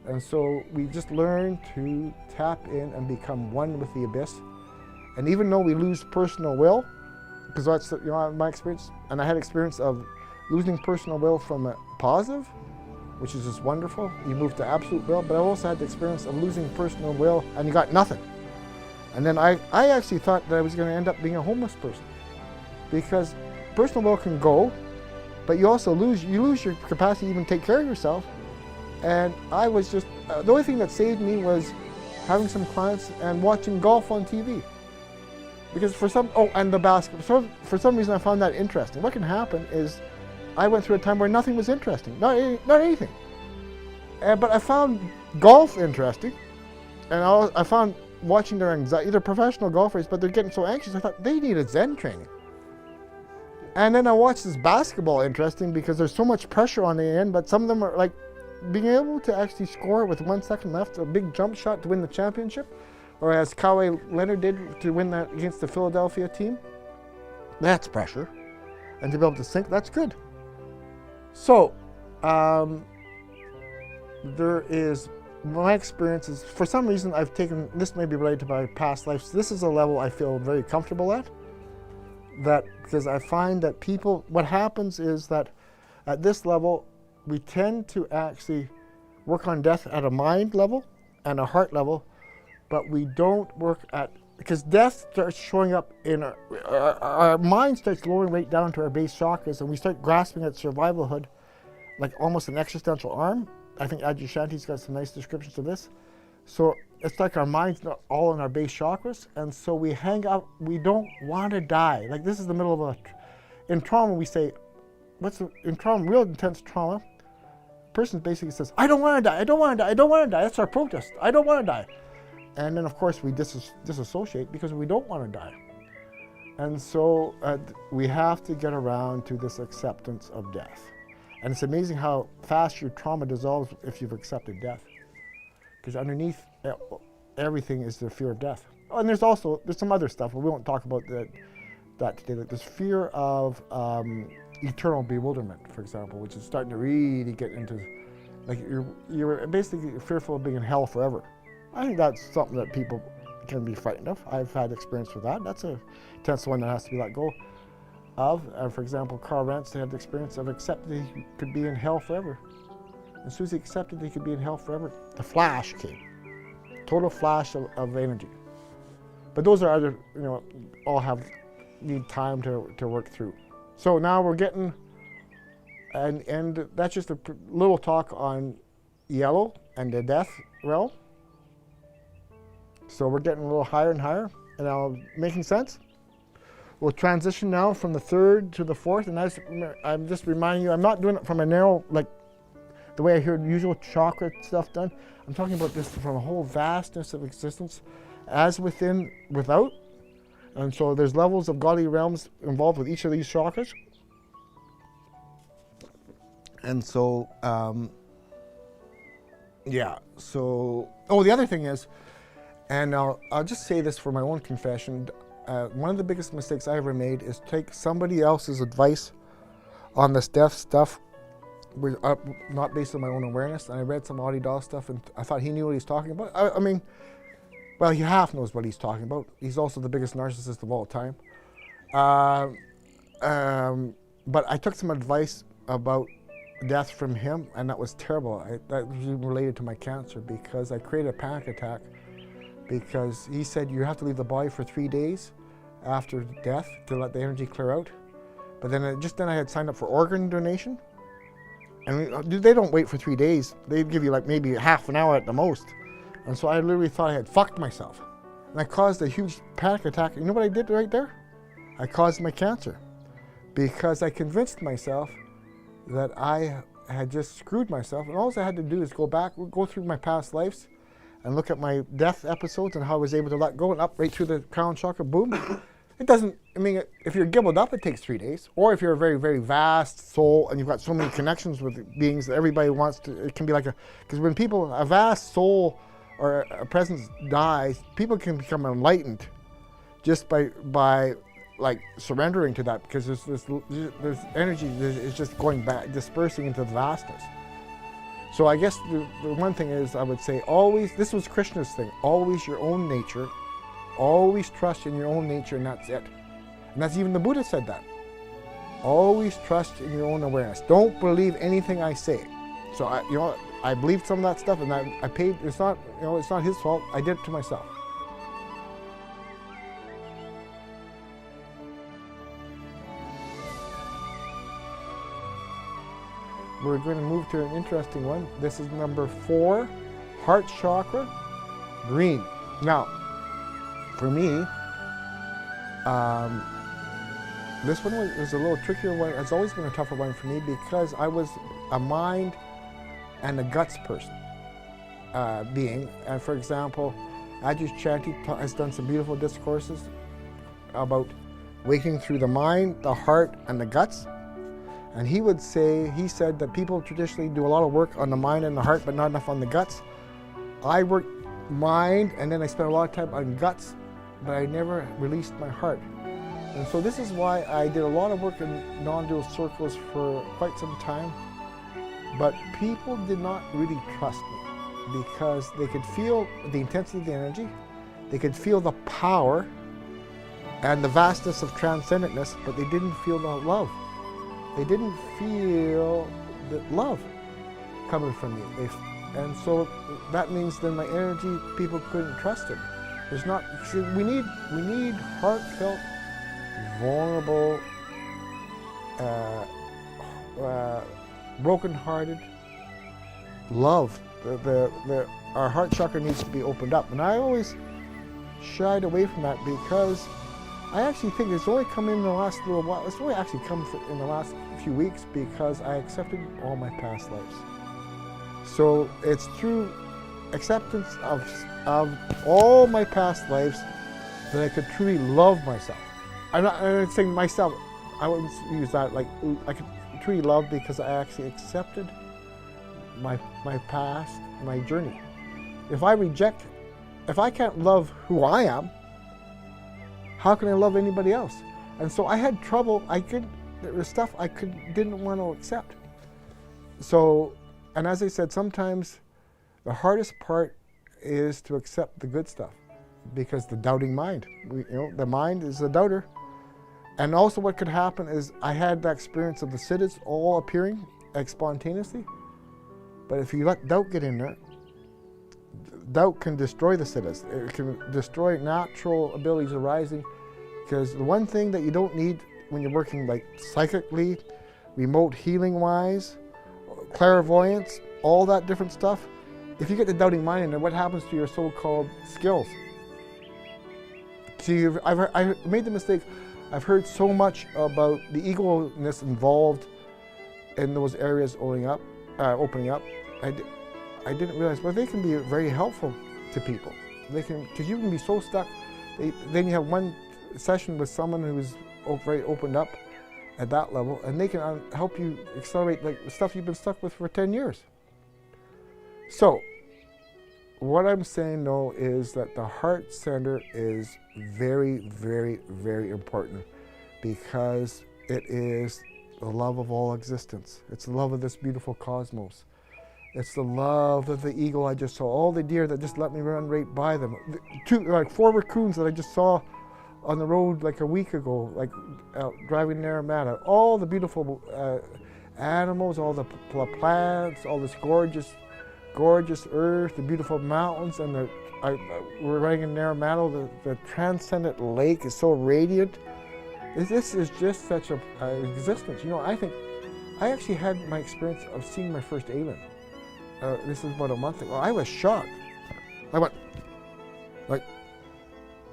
And so we just learn to tap in and become one with the abyss. And even though we lose personal will, because that's my experience, and I had experience of losing personal will from a positive, which is just wonderful. You move to absolute will, but I also had the experience of losing personal will and you got nothing. And then I actually thought that I was going to end up being a homeless person, because personal will can go, but you also lose your capacity to even take care of yourself. And I was just, the only thing that saved me was having some clients and watching golf on TV. Because and the basketball. So for some reason I found that interesting. What can happen is I went through a time where nothing was interesting, not anything. But I found golf interesting, and I found watching their anxiety. They're professional golfers, but they're getting so anxious. I thought they needed Zen training. And then I watched this basketball interesting because there's so much pressure on the end, but some of them are like being able to actually score with 1 second left, a big jump shot to win the championship, or as Kawhi Leonard did to win that against the Philadelphia team. That's pressure. And to be able to sink, that's good. So, there is my experience is, for some reason, I've taken, this may be related to my past lives, this is a level I feel very comfortable at. That, because I find that people, what happens is that at this level, we tend to actually work on death at a mind level and a heart level, but we don't work at, because death starts showing up in our mind starts lowering right down to our base chakras, and we start grasping at survivalhood like almost an existential arm. I think Adyashanti's got some nice descriptions of this. So it's like our mind's not all in our base chakras, and so we hang out, we don't want to die. Like this is the middle of a, in trauma we say, in trauma, real intense trauma, a person basically says, I don't want to die, I don't want to die, I don't want to die. That's our protest, I don't want to die. And then of course we disassociate because we don't want to die. And so we have to get around to this acceptance of death. And it's amazing how fast your trauma dissolves if you've accepted death. Because underneath everything is the fear of death. Oh, and there's some other stuff, but we won't talk about that today. Like there's fear of eternal bewilderment, for example, which is starting to really get into, like you're basically fearful of being in hell forever. I think that's something that people can be frightened of. I've had experience with that. That's a tense one that has to be let go of. For example, Carl Rance had the experience of accepting he could be in hell forever. As soon as he accepted he could be in hell forever, the flash came. Total flash of energy. But those are other, all need time to work through. So now we're getting, and that's just a little talk on yellow and the death realm. So we're getting a little higher and higher, and now making sense? We'll transition now from the third to the fourth, and I'm just reminding you, I'm not doing it from a narrow, like the way I hear usual chakra stuff done. I'm talking about this from a whole vastness of existence, as within, without. And so there's levels of godly realms involved with each of these chakras. And so, yeah, so, the other thing is, and I'll just say this for my own confession, one of the biggest mistakes I ever made is take somebody else's advice on this death stuff, not based on my own awareness. And I read some Adi Dahl stuff, and I thought he knew what he's talking about. I mean, well, he half knows what he's talking about. He's also the biggest narcissist of all time. But I took some advice about death from him, and that was terrible. That was related to my cancer, because I created a panic attack. Because he said you have to leave the body for 3 days after death to let the energy clear out. But then I had signed up for organ donation. And they don't wait for 3 days. They give you like maybe half an hour at the most. And so I literally thought I had fucked myself. And I caused a huge panic attack. You know what I did right there? I caused my cancer. Because I convinced myself that I had just screwed myself. And all I had to do is go through my past lives, and look at my death episodes and how I was able to let go and up right through the crown chakra, boom. It doesn't, if you're gibbled up, it takes 3 days. Or if you're a very, very vast soul and you've got so many connections with beings that everybody wants to, it can be like because when a vast soul or a presence dies, people can become enlightened just by like surrendering to that, because there's energy that is just going back, dispersing into the vastness. So I guess the one thing is, I would say always, this was Krishna's thing, always your own nature, always trust in your own nature, and that's it. And that's even the Buddha said that. Always trust in your own awareness. Don't believe anything I say. So I believed some of that stuff, and I paid, it's not his fault, I did it to myself. We're going to move to an interesting one. This is number 4, heart chakra, green. Now, for me, this one was a little trickier one. It's always been a tougher one for me because I was a mind and a guts person, being. And for example, Adyashanti has done some beautiful discourses about waking through the mind, the heart, and the guts. And he said that people traditionally do a lot of work on the mind and the heart, but not enough on the guts. I worked mind, and then I spent a lot of time on guts, but I never released my heart. And so this is why I did a lot of work in non-dual circles for quite some time, but people did not really trust me. because they could feel the intensity of the energy, they could feel the power and the vastness of transcendentness, but they didn't feel the love. They didn't feel the love coming from me. And so that means then my energy, people couldn't trust it. There's not, see, we need heartfelt, vulnerable, broken-hearted love. Our heart chakra needs to be opened up. And I always shied away from that because I actually think it's only come in the last little while. It's only actually come in the last few weeks because I accepted all my past lives. So it's through acceptance of all my past lives that I could truly love myself. I'm not saying myself, I wouldn't use that, like I could truly love because I actually accepted my past, my journey. If I can't love who I am, how can I love anybody else? And so I had trouble, there was stuff I didn't want to accept. So, and as I said, sometimes the hardest part is to accept the good stuff because the doubting mind, the mind is a doubter. And also what could happen is I had the experience of the siddhas all appearing spontaneously. But if you let doubt get in there, doubt can destroy the siddhas. It can destroy natural abilities arising, because the one thing that you don't need when you're working like psychically, remote healing wise, clairvoyance, all that different stuff, if you get the doubting mind in there, what happens to your so-called skills? See, I've made the mistake, I've heard so much about the ego-ness involved in those areas opening up. I didn't realize, well, they can be very helpful to people. They can, because you can be so stuck. Then you have one session with someone who's very opened up at that level, and they can help you accelerate like the stuff you've been stuck with for 10 years. So, what I'm saying though is that the heart center is very, very, very important because it is the love of all existence. It's the love of this beautiful cosmos. It's the love of the eagle I just saw, all the deer that just let me run right by them. Like 4 raccoons that I just saw on the road like a week ago, like driving Naramata. All the beautiful animals, all the plants, all this gorgeous earth, the beautiful mountains, and we're riding in Naramata, the transcendent lake is so radiant. This is just such an existence. You know, I think I actually had my experience of seeing my first alien. This is about a month ago. I was shocked. I went, like,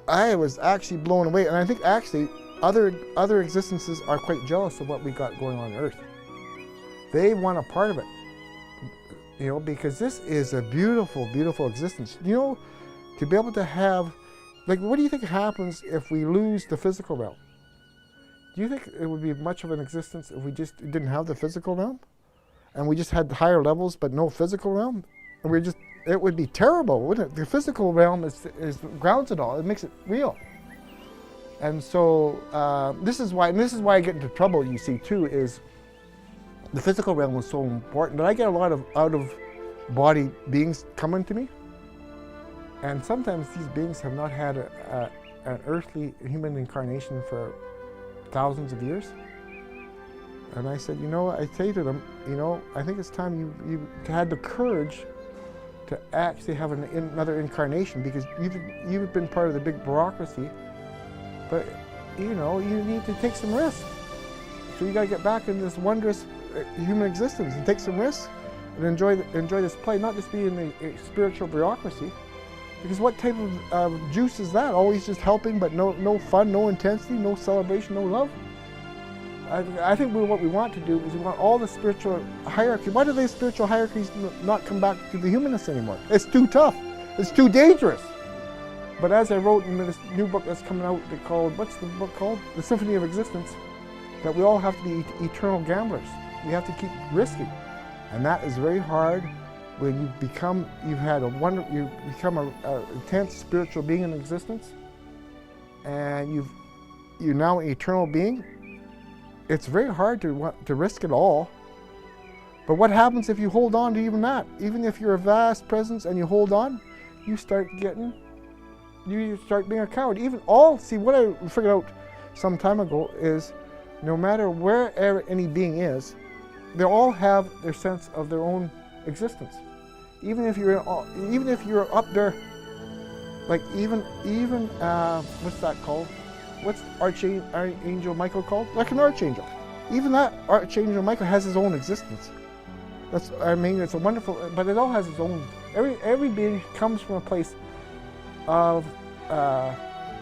I was actually blown away. And I think actually other existences are quite jealous of what we got going on Earth. They want a part of it, you know, because this is a beautiful, beautiful existence. You know, to be able to have, like, what do you think happens if we lose the physical realm? Do you think it would be much of an existence if we just didn't have the physical realm? And we just had higher levels but no physical realm? And it would be terrible, wouldn't it? The physical realm is grounds it all, it makes it real. And so this is why I get into trouble, you see, too, is the physical realm is so important. But I get a lot of out-of-body beings coming to me. And sometimes these beings have not had an earthly human incarnation for thousands of years. And I said, you know, I say to them, you know, I think it's time you had the courage to actually have another incarnation, because you've been part of the big bureaucracy, but you know, you need to take some risks. So you got to get back in this wondrous human existence and take some risks and enjoy this play, not just be in the spiritual bureaucracy. Because what type of juice is that? Always just helping, but no fun, no intensity, no celebration, no love. I think what we want to do is we want all the spiritual hierarchy. Why do these spiritual hierarchies not come back to the humanists anymore? It's too tough. It's too dangerous. But as I wrote in this new book that's coming out called, what's the book called? The Symphony of Existence, that we all have to be eternal gamblers. We have to keep risking. And that is very hard when you become an intense spiritual being in existence, and you're now an eternal being. It's very hard to risk it all But what happens if you hold on to even that? Even if you're a vast presence and you hold on, you start being a coward. See, what I figured out some time ago is no matter wherever any being is, they all have their sense of their own existence. Even if you're up there, like even what's that called? What's Archangel Michael called? Like an archangel. Even that Archangel Michael has his own existence. It's a wonderful, but it all has its own. Every being comes from a place of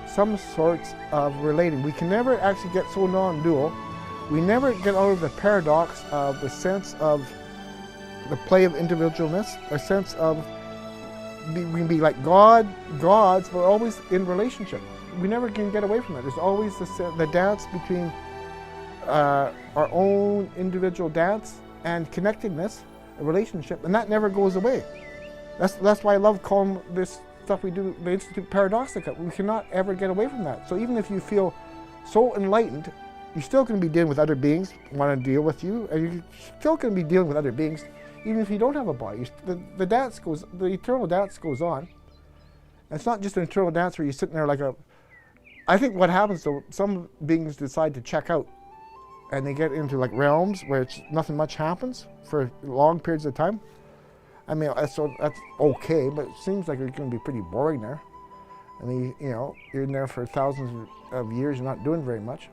some sorts of relating. We can never actually get so non-dual. We never get out of the paradox of the sense of the play of individualness, a sense of we can be like gods, but always in relationship. We never can get away from it. There's always the dance between our own individual dance and connectedness, a relationship, and that never goes away. That's why I love calling this stuff we do the Institute paradoxical. We cannot ever get away from that. So even if you feel so enlightened, you're still going to be dealing with other beings who want to deal with you, and you're still going to be dealing with other beings, even if you don't have a body. The eternal dance goes on. And it's not just an eternal dance where you're sitting there like I think what happens though, some beings decide to check out, and they get into like realms where nothing much happens for long periods of time. I mean, so that's okay, but it seems like it's going to be pretty boring there. I mean, you're in there for thousands of years, you're not doing very much.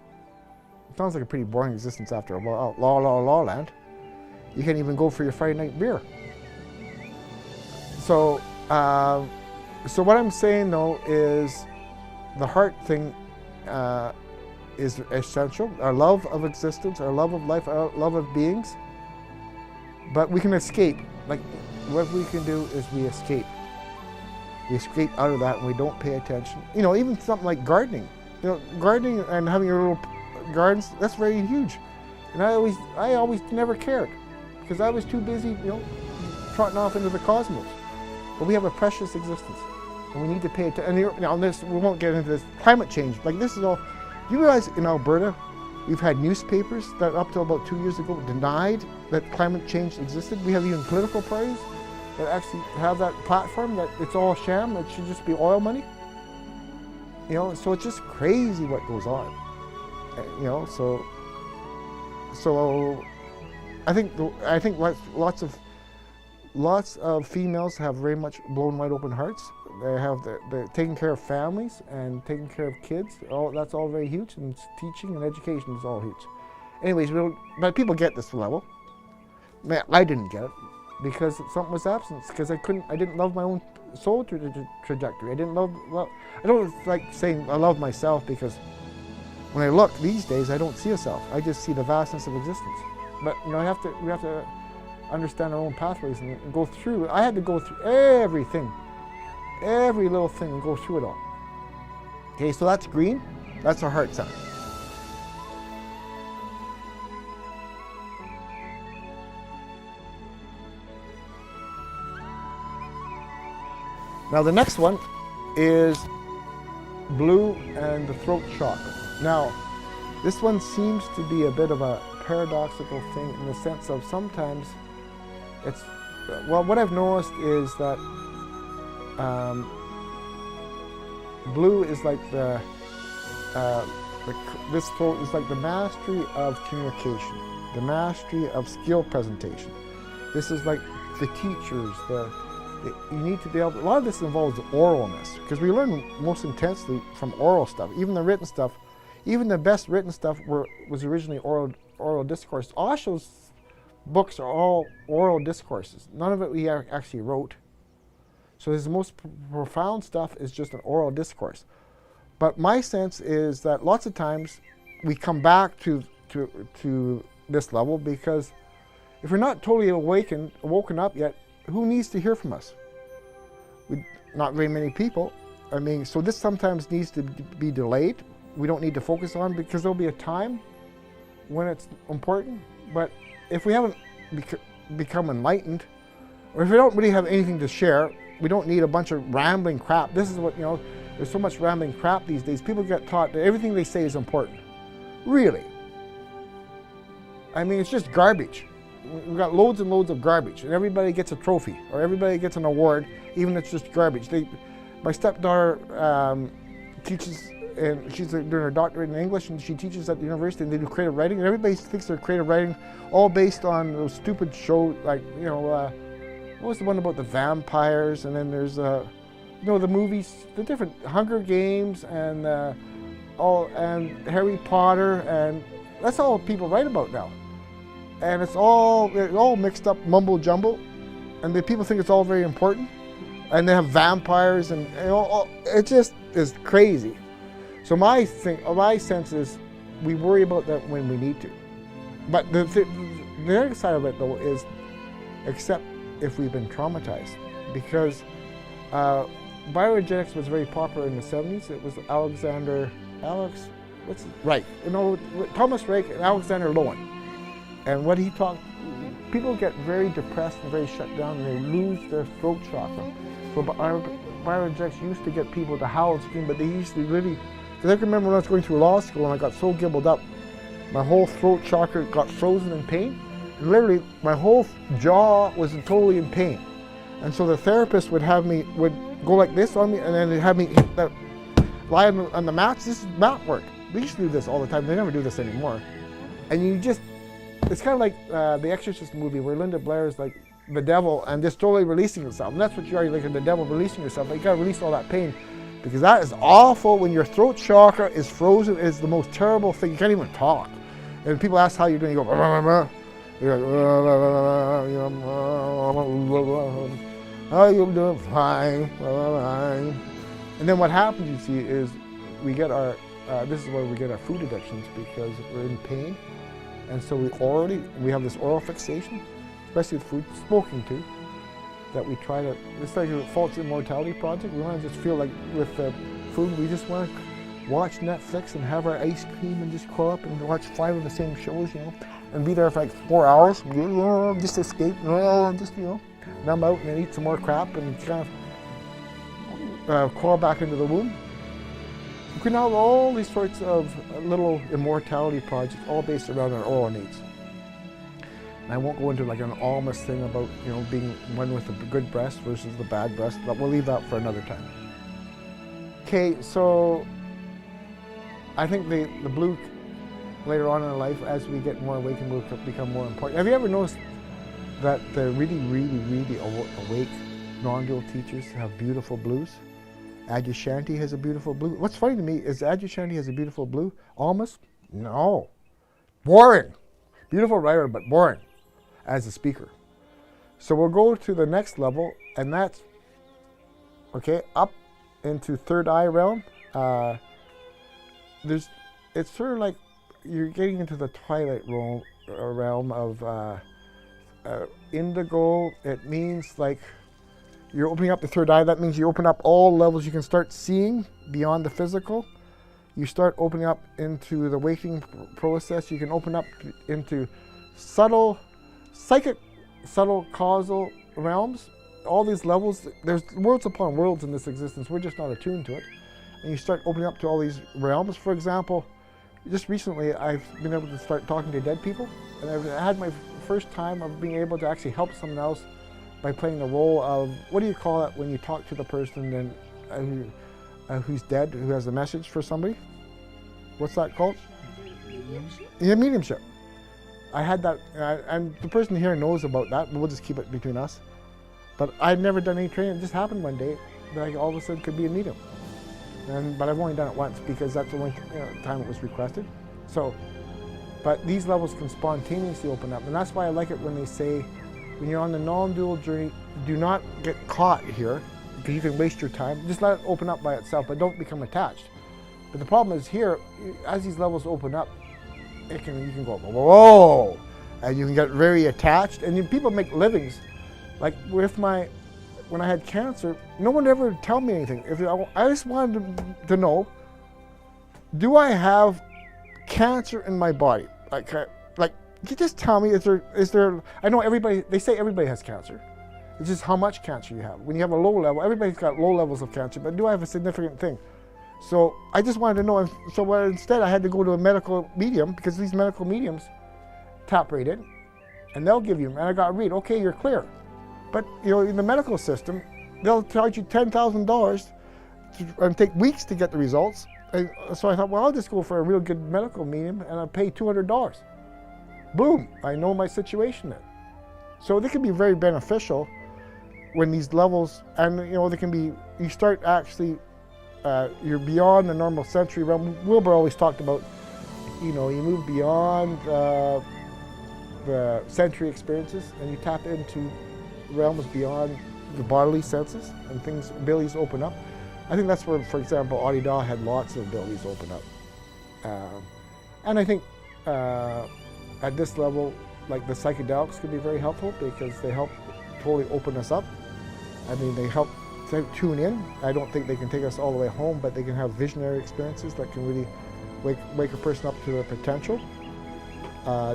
It sounds like a pretty boring existence after a while. La land. You can't even go for your Friday night beer. So, so what I'm saying though is the heart thing is essential. Our love of existence, our love of life, our love of beings. But we can escape. Like, what we can do is we escape. We escape out of that and we don't pay attention. Even something like gardening. Gardening and having your little gardens, that's very huge. And I always never cared because I was too busy, trotting off into the cosmos. But we have a precious existence and we need to pay attention. And we won't get into this climate change. Like this is all, you realize in Alberta, we've had newspapers that up till about 2 years ago denied that climate change existed. We have even political parties that actually have that platform that it's all sham, it should just be oil money. So it's just crazy what goes on. So I think lots of females have very much blown wide open hearts. They have they're taking care of families and taking care of kids. That's all very huge, and teaching and education is all huge. Anyways, but people get this level. Man, I didn't get it because something was absent. Because I didn't love my own soul trajectory. I don't like saying I love myself because when I look these days, I don't see a self. I just see the vastness of existence. But we have to understand our own pathways and go through. I had to go through everything, every little thing, and go through it all. Okay, so that's green. That's our heart center. Now the next one is blue and the throat chakra. Now, this one seems to be a bit of a paradoxical thing in the sense of sometimes it's, well, what I've noticed is that blue is like this throat is like the mastery of communication, the mastery of skill presentation. This is like the teachers, you need to be able to, a lot of this involves oralness, because we learn most intensely from oral stuff. Even the written stuff, even the best written stuff was originally oral discourse. Osho's books are all oral discourses. None of it we actually wrote. So his most profound stuff is just an oral discourse. But my sense is that lots of times we come back to this level because if we're not totally woken up yet, who needs to hear from us? Not very many people. I mean, so this sometimes needs to be delayed. We don't need to focus on because there'll be a time when it's important. But if we haven't become enlightened, or if we don't really have anything to share, we don't need a bunch of rambling crap. This is what, there's so much rambling crap these days. People get taught that everything they say is important. Really? I mean, it's just garbage. we've got loads and loads of garbage, and everybody gets a trophy or everybody gets an award, even if it's just garbage. My stepdaughter teaches, and she's doing her doctorate in English, and she teaches at the university, and they do creative writing, and everybody thinks they're creative writing, all based on those stupid shows, like, you know, what was the one about the vampires, and then there's, you know, the movies, the different Hunger Games, and and Harry Potter, and that's all people write about now. And it's all mixed up mumble jumble, and the people think it's all very important, and they have vampires, and you know, it just is crazy. So my sense is we worry about that when we need to. But the other side of it though is except if we've been traumatized, because bioenergetics was very popular in the 70s. It was Reich, you know, Thomas Reich and Alexander Lowen. And what he taught, people get very depressed and very shut down, and they lose their throat chakra. So bioenergetics used to get people to howl and scream, but they used to really, because I can remember when I was going through law school and I got so gibbled up, my whole throat chakra got frozen in pain. And literally, my whole jaw was totally in pain. And so the therapist would go like this on me, and then they'd have me lie on the mats. This is mat work. They used to do this all the time. They never do this anymore. And it's kind of like the Exorcist movie where Linda Blair is like the devil and just totally releasing herself. And that's what you are, like the devil releasing yourself. But you gotta release all that pain, because that is awful. When your throat chakra is frozen, it's the most terrible thing. You can't even talk. And people ask how you're doing, you go, you're like, how you doing? Fine. And then what happens, you see, is we get this is where we get our food addictions, because we're in pain. And so we have this oral fixation, especially with food, smoking too, that we try to, it's like a false immortality project. We want to just feel like with food, we just want to watch Netflix and have our ice cream and just curl up and watch 5 of the same shows, you know, and be there for like 4 hours, just escape, just, you know, numb out and then eat some more crap and kind of crawl back into the womb. You can have all these sorts of little immortality projects, all based around our oral needs. And I won't go into like an almost thing about, you know, being one with the good breast versus the bad breast, but we'll leave that for another time. Okay, so I think the blue later on in our life, as we get more awakened, will become more important. Have you ever noticed that the really, really, really awake non-dual teachers have beautiful blues? Adyashanti has a beautiful blue. What's funny to me is Adyashanti has a beautiful blue. Almost? No. Boring. Beautiful writer, but boring as a speaker. So we'll go to the next level, and that's, okay, up into third eye realm. It's sort of like you're getting into the twilight realm of indigo. It means like you're opening up the third eye. That means you open up all levels. You can start seeing beyond the physical. You start opening up into the waking process. You can open up into subtle, psychic, subtle causal realms. All these levels, there's worlds upon worlds in this existence. We're just not attuned to it. And you start opening up to all these realms. For example, just recently I've been able to start talking to dead people. And I've had my first time of being able to actually help someone else by playing the role of, what do you call it when you talk to the person and who's dead, who has a message for somebody? What's that called? Mediumship. Yeah, mediumship. I had that, and the person here knows about that, but we'll just keep it between us. But I'd never done any training. It just happened one day that I all of a sudden could be a medium. But I've only done it once because that's the only time it was requested. So, but these levels can spontaneously open up, and that's why I like it when they say, when you're on the non-dual journey, do not get caught here, because you can waste your time. Just let it open up by itself, but don't become attached. But the problem is here, as these levels open up, you can go, whoa, and you can get very attached, and people make livings. Like when I had cancer, no one ever tell me anything. I just wanted to know, do I have cancer in my body? Like, you just tell me, is there, I know they say everybody has cancer. It's just how much cancer you have. When you have a low level, everybody's got low levels of cancer, but do I have a significant thing? So I just wanted to know, so instead I had to go to a medical medium, because these medical mediums tap right in, And they'll give you, and I got to read, okay, you're clear. But you know, in the medical system, they'll charge you $10,000 and take weeks to get the results. And so I thought, well, I'll just go for a real good medical meeting and I'll pay $200. Boom, I know my situation then. So they can be very beneficial when these levels, and you know, they can be, you start actually, you're beyond the normal sensory realm. Wilbur always talked about, you know, you move beyond the sensory experiences and you tap into realms beyond the bodily senses, and things, abilities open up. I think that's where, for example, Adi Da had lots of abilities open up. And I think at this level, like the psychedelics can be very helpful because they help totally open us up. I mean, they help tune in. I don't think they can take us all the way home, but they can have visionary experiences that can really wake a person up to their potential.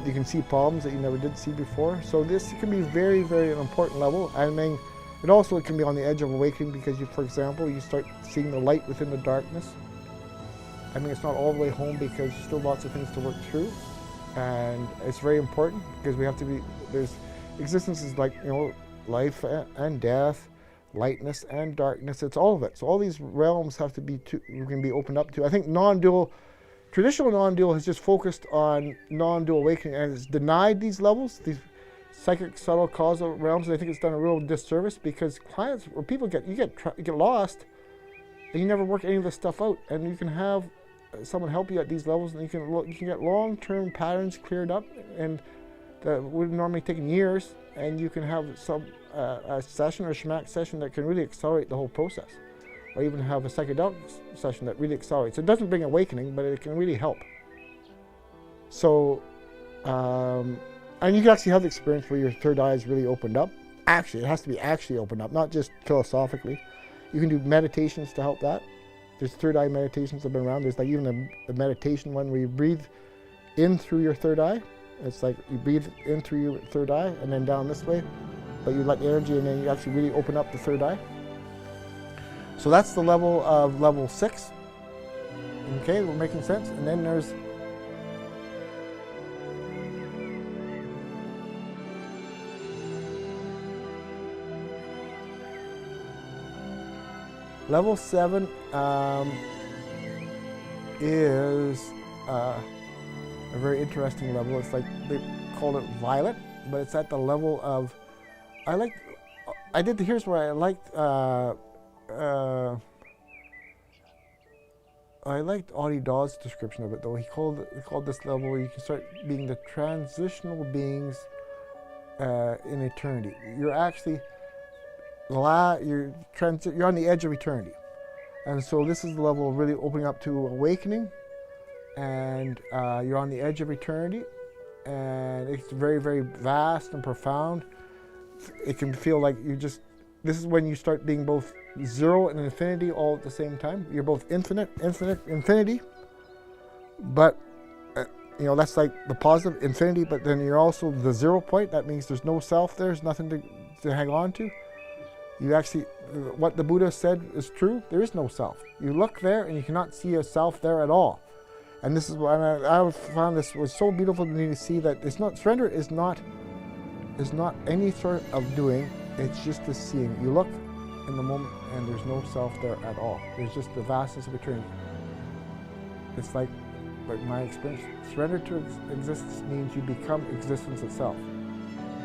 You can see problems that you never did see before. So this can be very, very an important level. I mean, it also can be on the edge of awakening because you, for example, you start seeing the light within the darkness. I mean, it's not all the way home because there's still lots of things to work through. And it's very important because we have to be, there's, existence is like, you know, life and death, lightness and darkness, it's all of it. So all these realms have to be, you can be opened up to. I think non-dual, traditional non-dual has just focused on non-dual awakening and has denied these levels, these psychic, subtle, causal realms. And I think it's done a real disservice because clients or people get lost and you never work any of this stuff out. And you can have someone help you at these levels, and you can get long-term patterns cleared up, and that would normally take years. And you can have a session or a shamanic session that can really accelerate the whole process, or even have a psychedelic session that really accelerates. It doesn't bring awakening, but it can really help. So, and you can actually have the experience where your third eye is really opened up. Actually, it has to be actually opened up, not just philosophically. You can do meditations to help that. There's third eye meditations that have been around. There's like even a meditation one where you breathe in through your third eye. It's like you breathe in through your third eye and then down this way, but you let the energy and then you actually really open up the third eye. So that's the level of level 6. Okay, we're making sense. And then there's level 7 is a very interesting level. It's like they call it violet, but it's at the level of, here's where I liked Adi Da's description of it though. He called this level where you can start being the transitional beings in eternity. You're actually you're on the edge of eternity, and so this is the level of really opening up to awakening, and you're on the edge of eternity, and it's very, very vast and profound. It can feel like this is when you start being both zero and infinity all at the same time. You're both infinity, but you know, that's like the positive infinity, but then you're also the 0 point. That means there's no self there, there's nothing to hang on to. You actually, what the Buddha said is true. There is no self. You look there and you cannot see a self there at all. And this is what I found this was so beautiful to me to see that it's not, surrender is not any sort of doing. It's just the seeing. You look in the moment and there's no self there at all. There's just the vastness of eternity. It's like my experience. Surrender to existence means you become existence itself.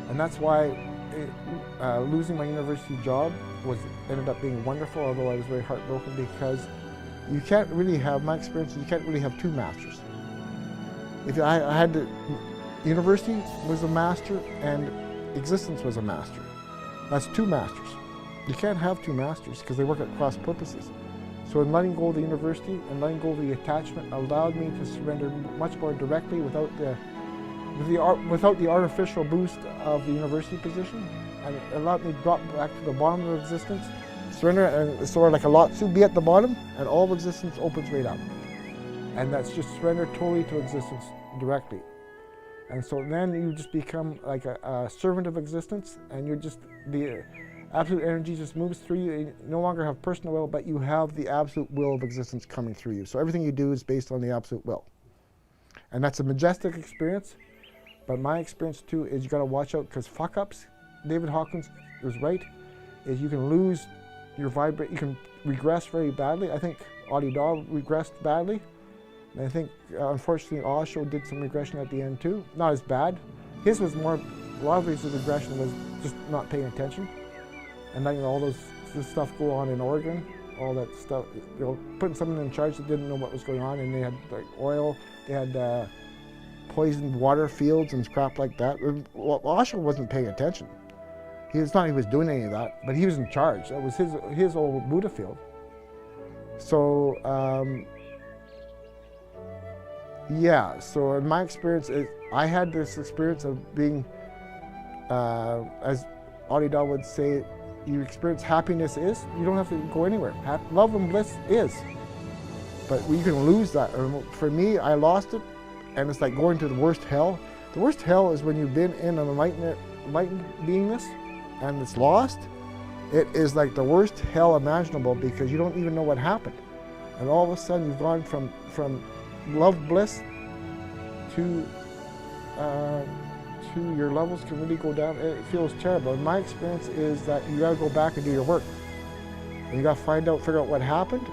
And that's why losing my university job ended up being wonderful, although I was very heartbroken because you can't really have, my experience, you can't really have two masters. If I had to, university was a master and existence was a master. That's two masters. You can't have two masters because they work at cross purposes. So in letting go of the university and letting go of the attachment allowed me to surrender much more directly without the artificial boost of the university position, and it allowed me to drop back to the bottom of existence, surrender, and it's sort of like a Lao Tzu, be at the bottom, and all of existence opens right up. And that's just surrender totally to existence directly. And so then you just become like a servant of existence, and you're just, the absolute energy just moves through you. You no longer have personal will, but you have the absolute will of existence coming through you. So everything you do is based on the absolute will. And that's a majestic experience. But my experience too is you got to watch out, because fuck ups, David Hawkins was right, is you can lose your you can regress very badly. I think Audie Dahl regressed badly. And I think, unfortunately, Osho did some regression at the end too. Not as bad. His was more, a lot of his regression was just not paying attention. And then all this stuff go on in Oregon, all that stuff, putting someone in charge that didn't know what was going on, and they had like oil, they had poisoned water fields and crap like that. Well, Osho wasn't paying attention. It's not he was doing any of that, but he was in charge. That was his old Buddha field. So, yeah, so in my experience, I had this experience of being, as Audie Dahl would say, you experience happiness is, you don't have to go anywhere. Love and bliss is. But you can lose that. For me, I lost it, and it's like going to the worst hell. The worst hell is when you've been in an enlightened beingness, and it's lost. It is like the worst hell imaginable, because you don't even know what happened. And all of a sudden you've gone from love bliss to your levels can really go down. It feels terrible. And my experience is that you gotta go back and do your work. And you gotta figure out what happened,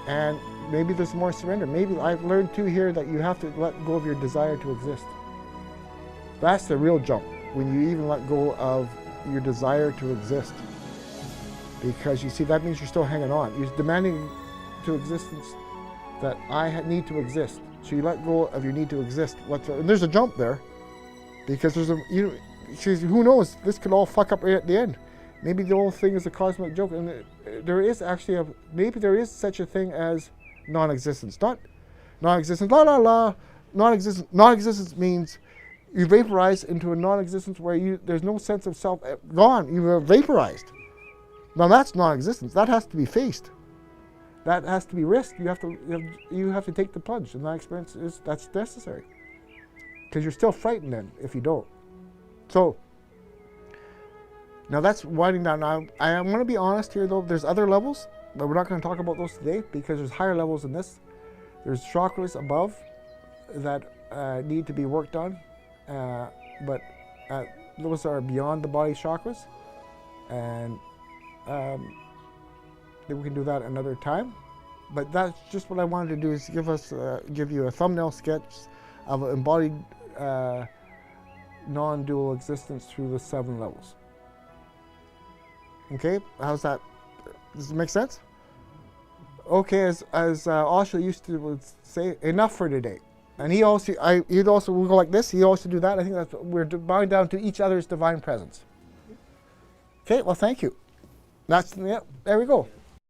and maybe there's more surrender. Maybe I've learned too here that you have to let go of your desire to exist. That's the real jump, when you even let go of your desire to exist. Because you see, that means you're still hanging on. You're demanding to existence that I need to exist. So you let go of your need to exist. And there's a jump there, because there's who knows, this could all fuck up right at the end. Maybe the whole thing is a cosmic joke, and there is actually maybe there is such a thing as non-existence. Not non-existence, non-existence. Non-existence means you vaporize into a non-existence where there's no sense of self, gone, you are vaporized. Now that's non-existence. That has to be faced. That has to be risked. You have to take the plunge, and that experience that's necessary. Because you're still frightened then if you don't. So now that's winding down. Now I want to be honest here though. There's other levels, but we're not going to talk about those today, because there's higher levels than this. There's chakras above that need to be worked on, but those are beyond the body chakras, and then we can do that another time. But that's just what I wanted to do, is give you a thumbnail sketch of an embodied non-dual existence through the 7 levels. Okay, how's that? Does it make sense? Okay, as Osho used to say, enough for today. And he'd also we'll go like this. He also do that. I think that's we're bowing down to each other's divine presence. Okay, well, thank you. There we go.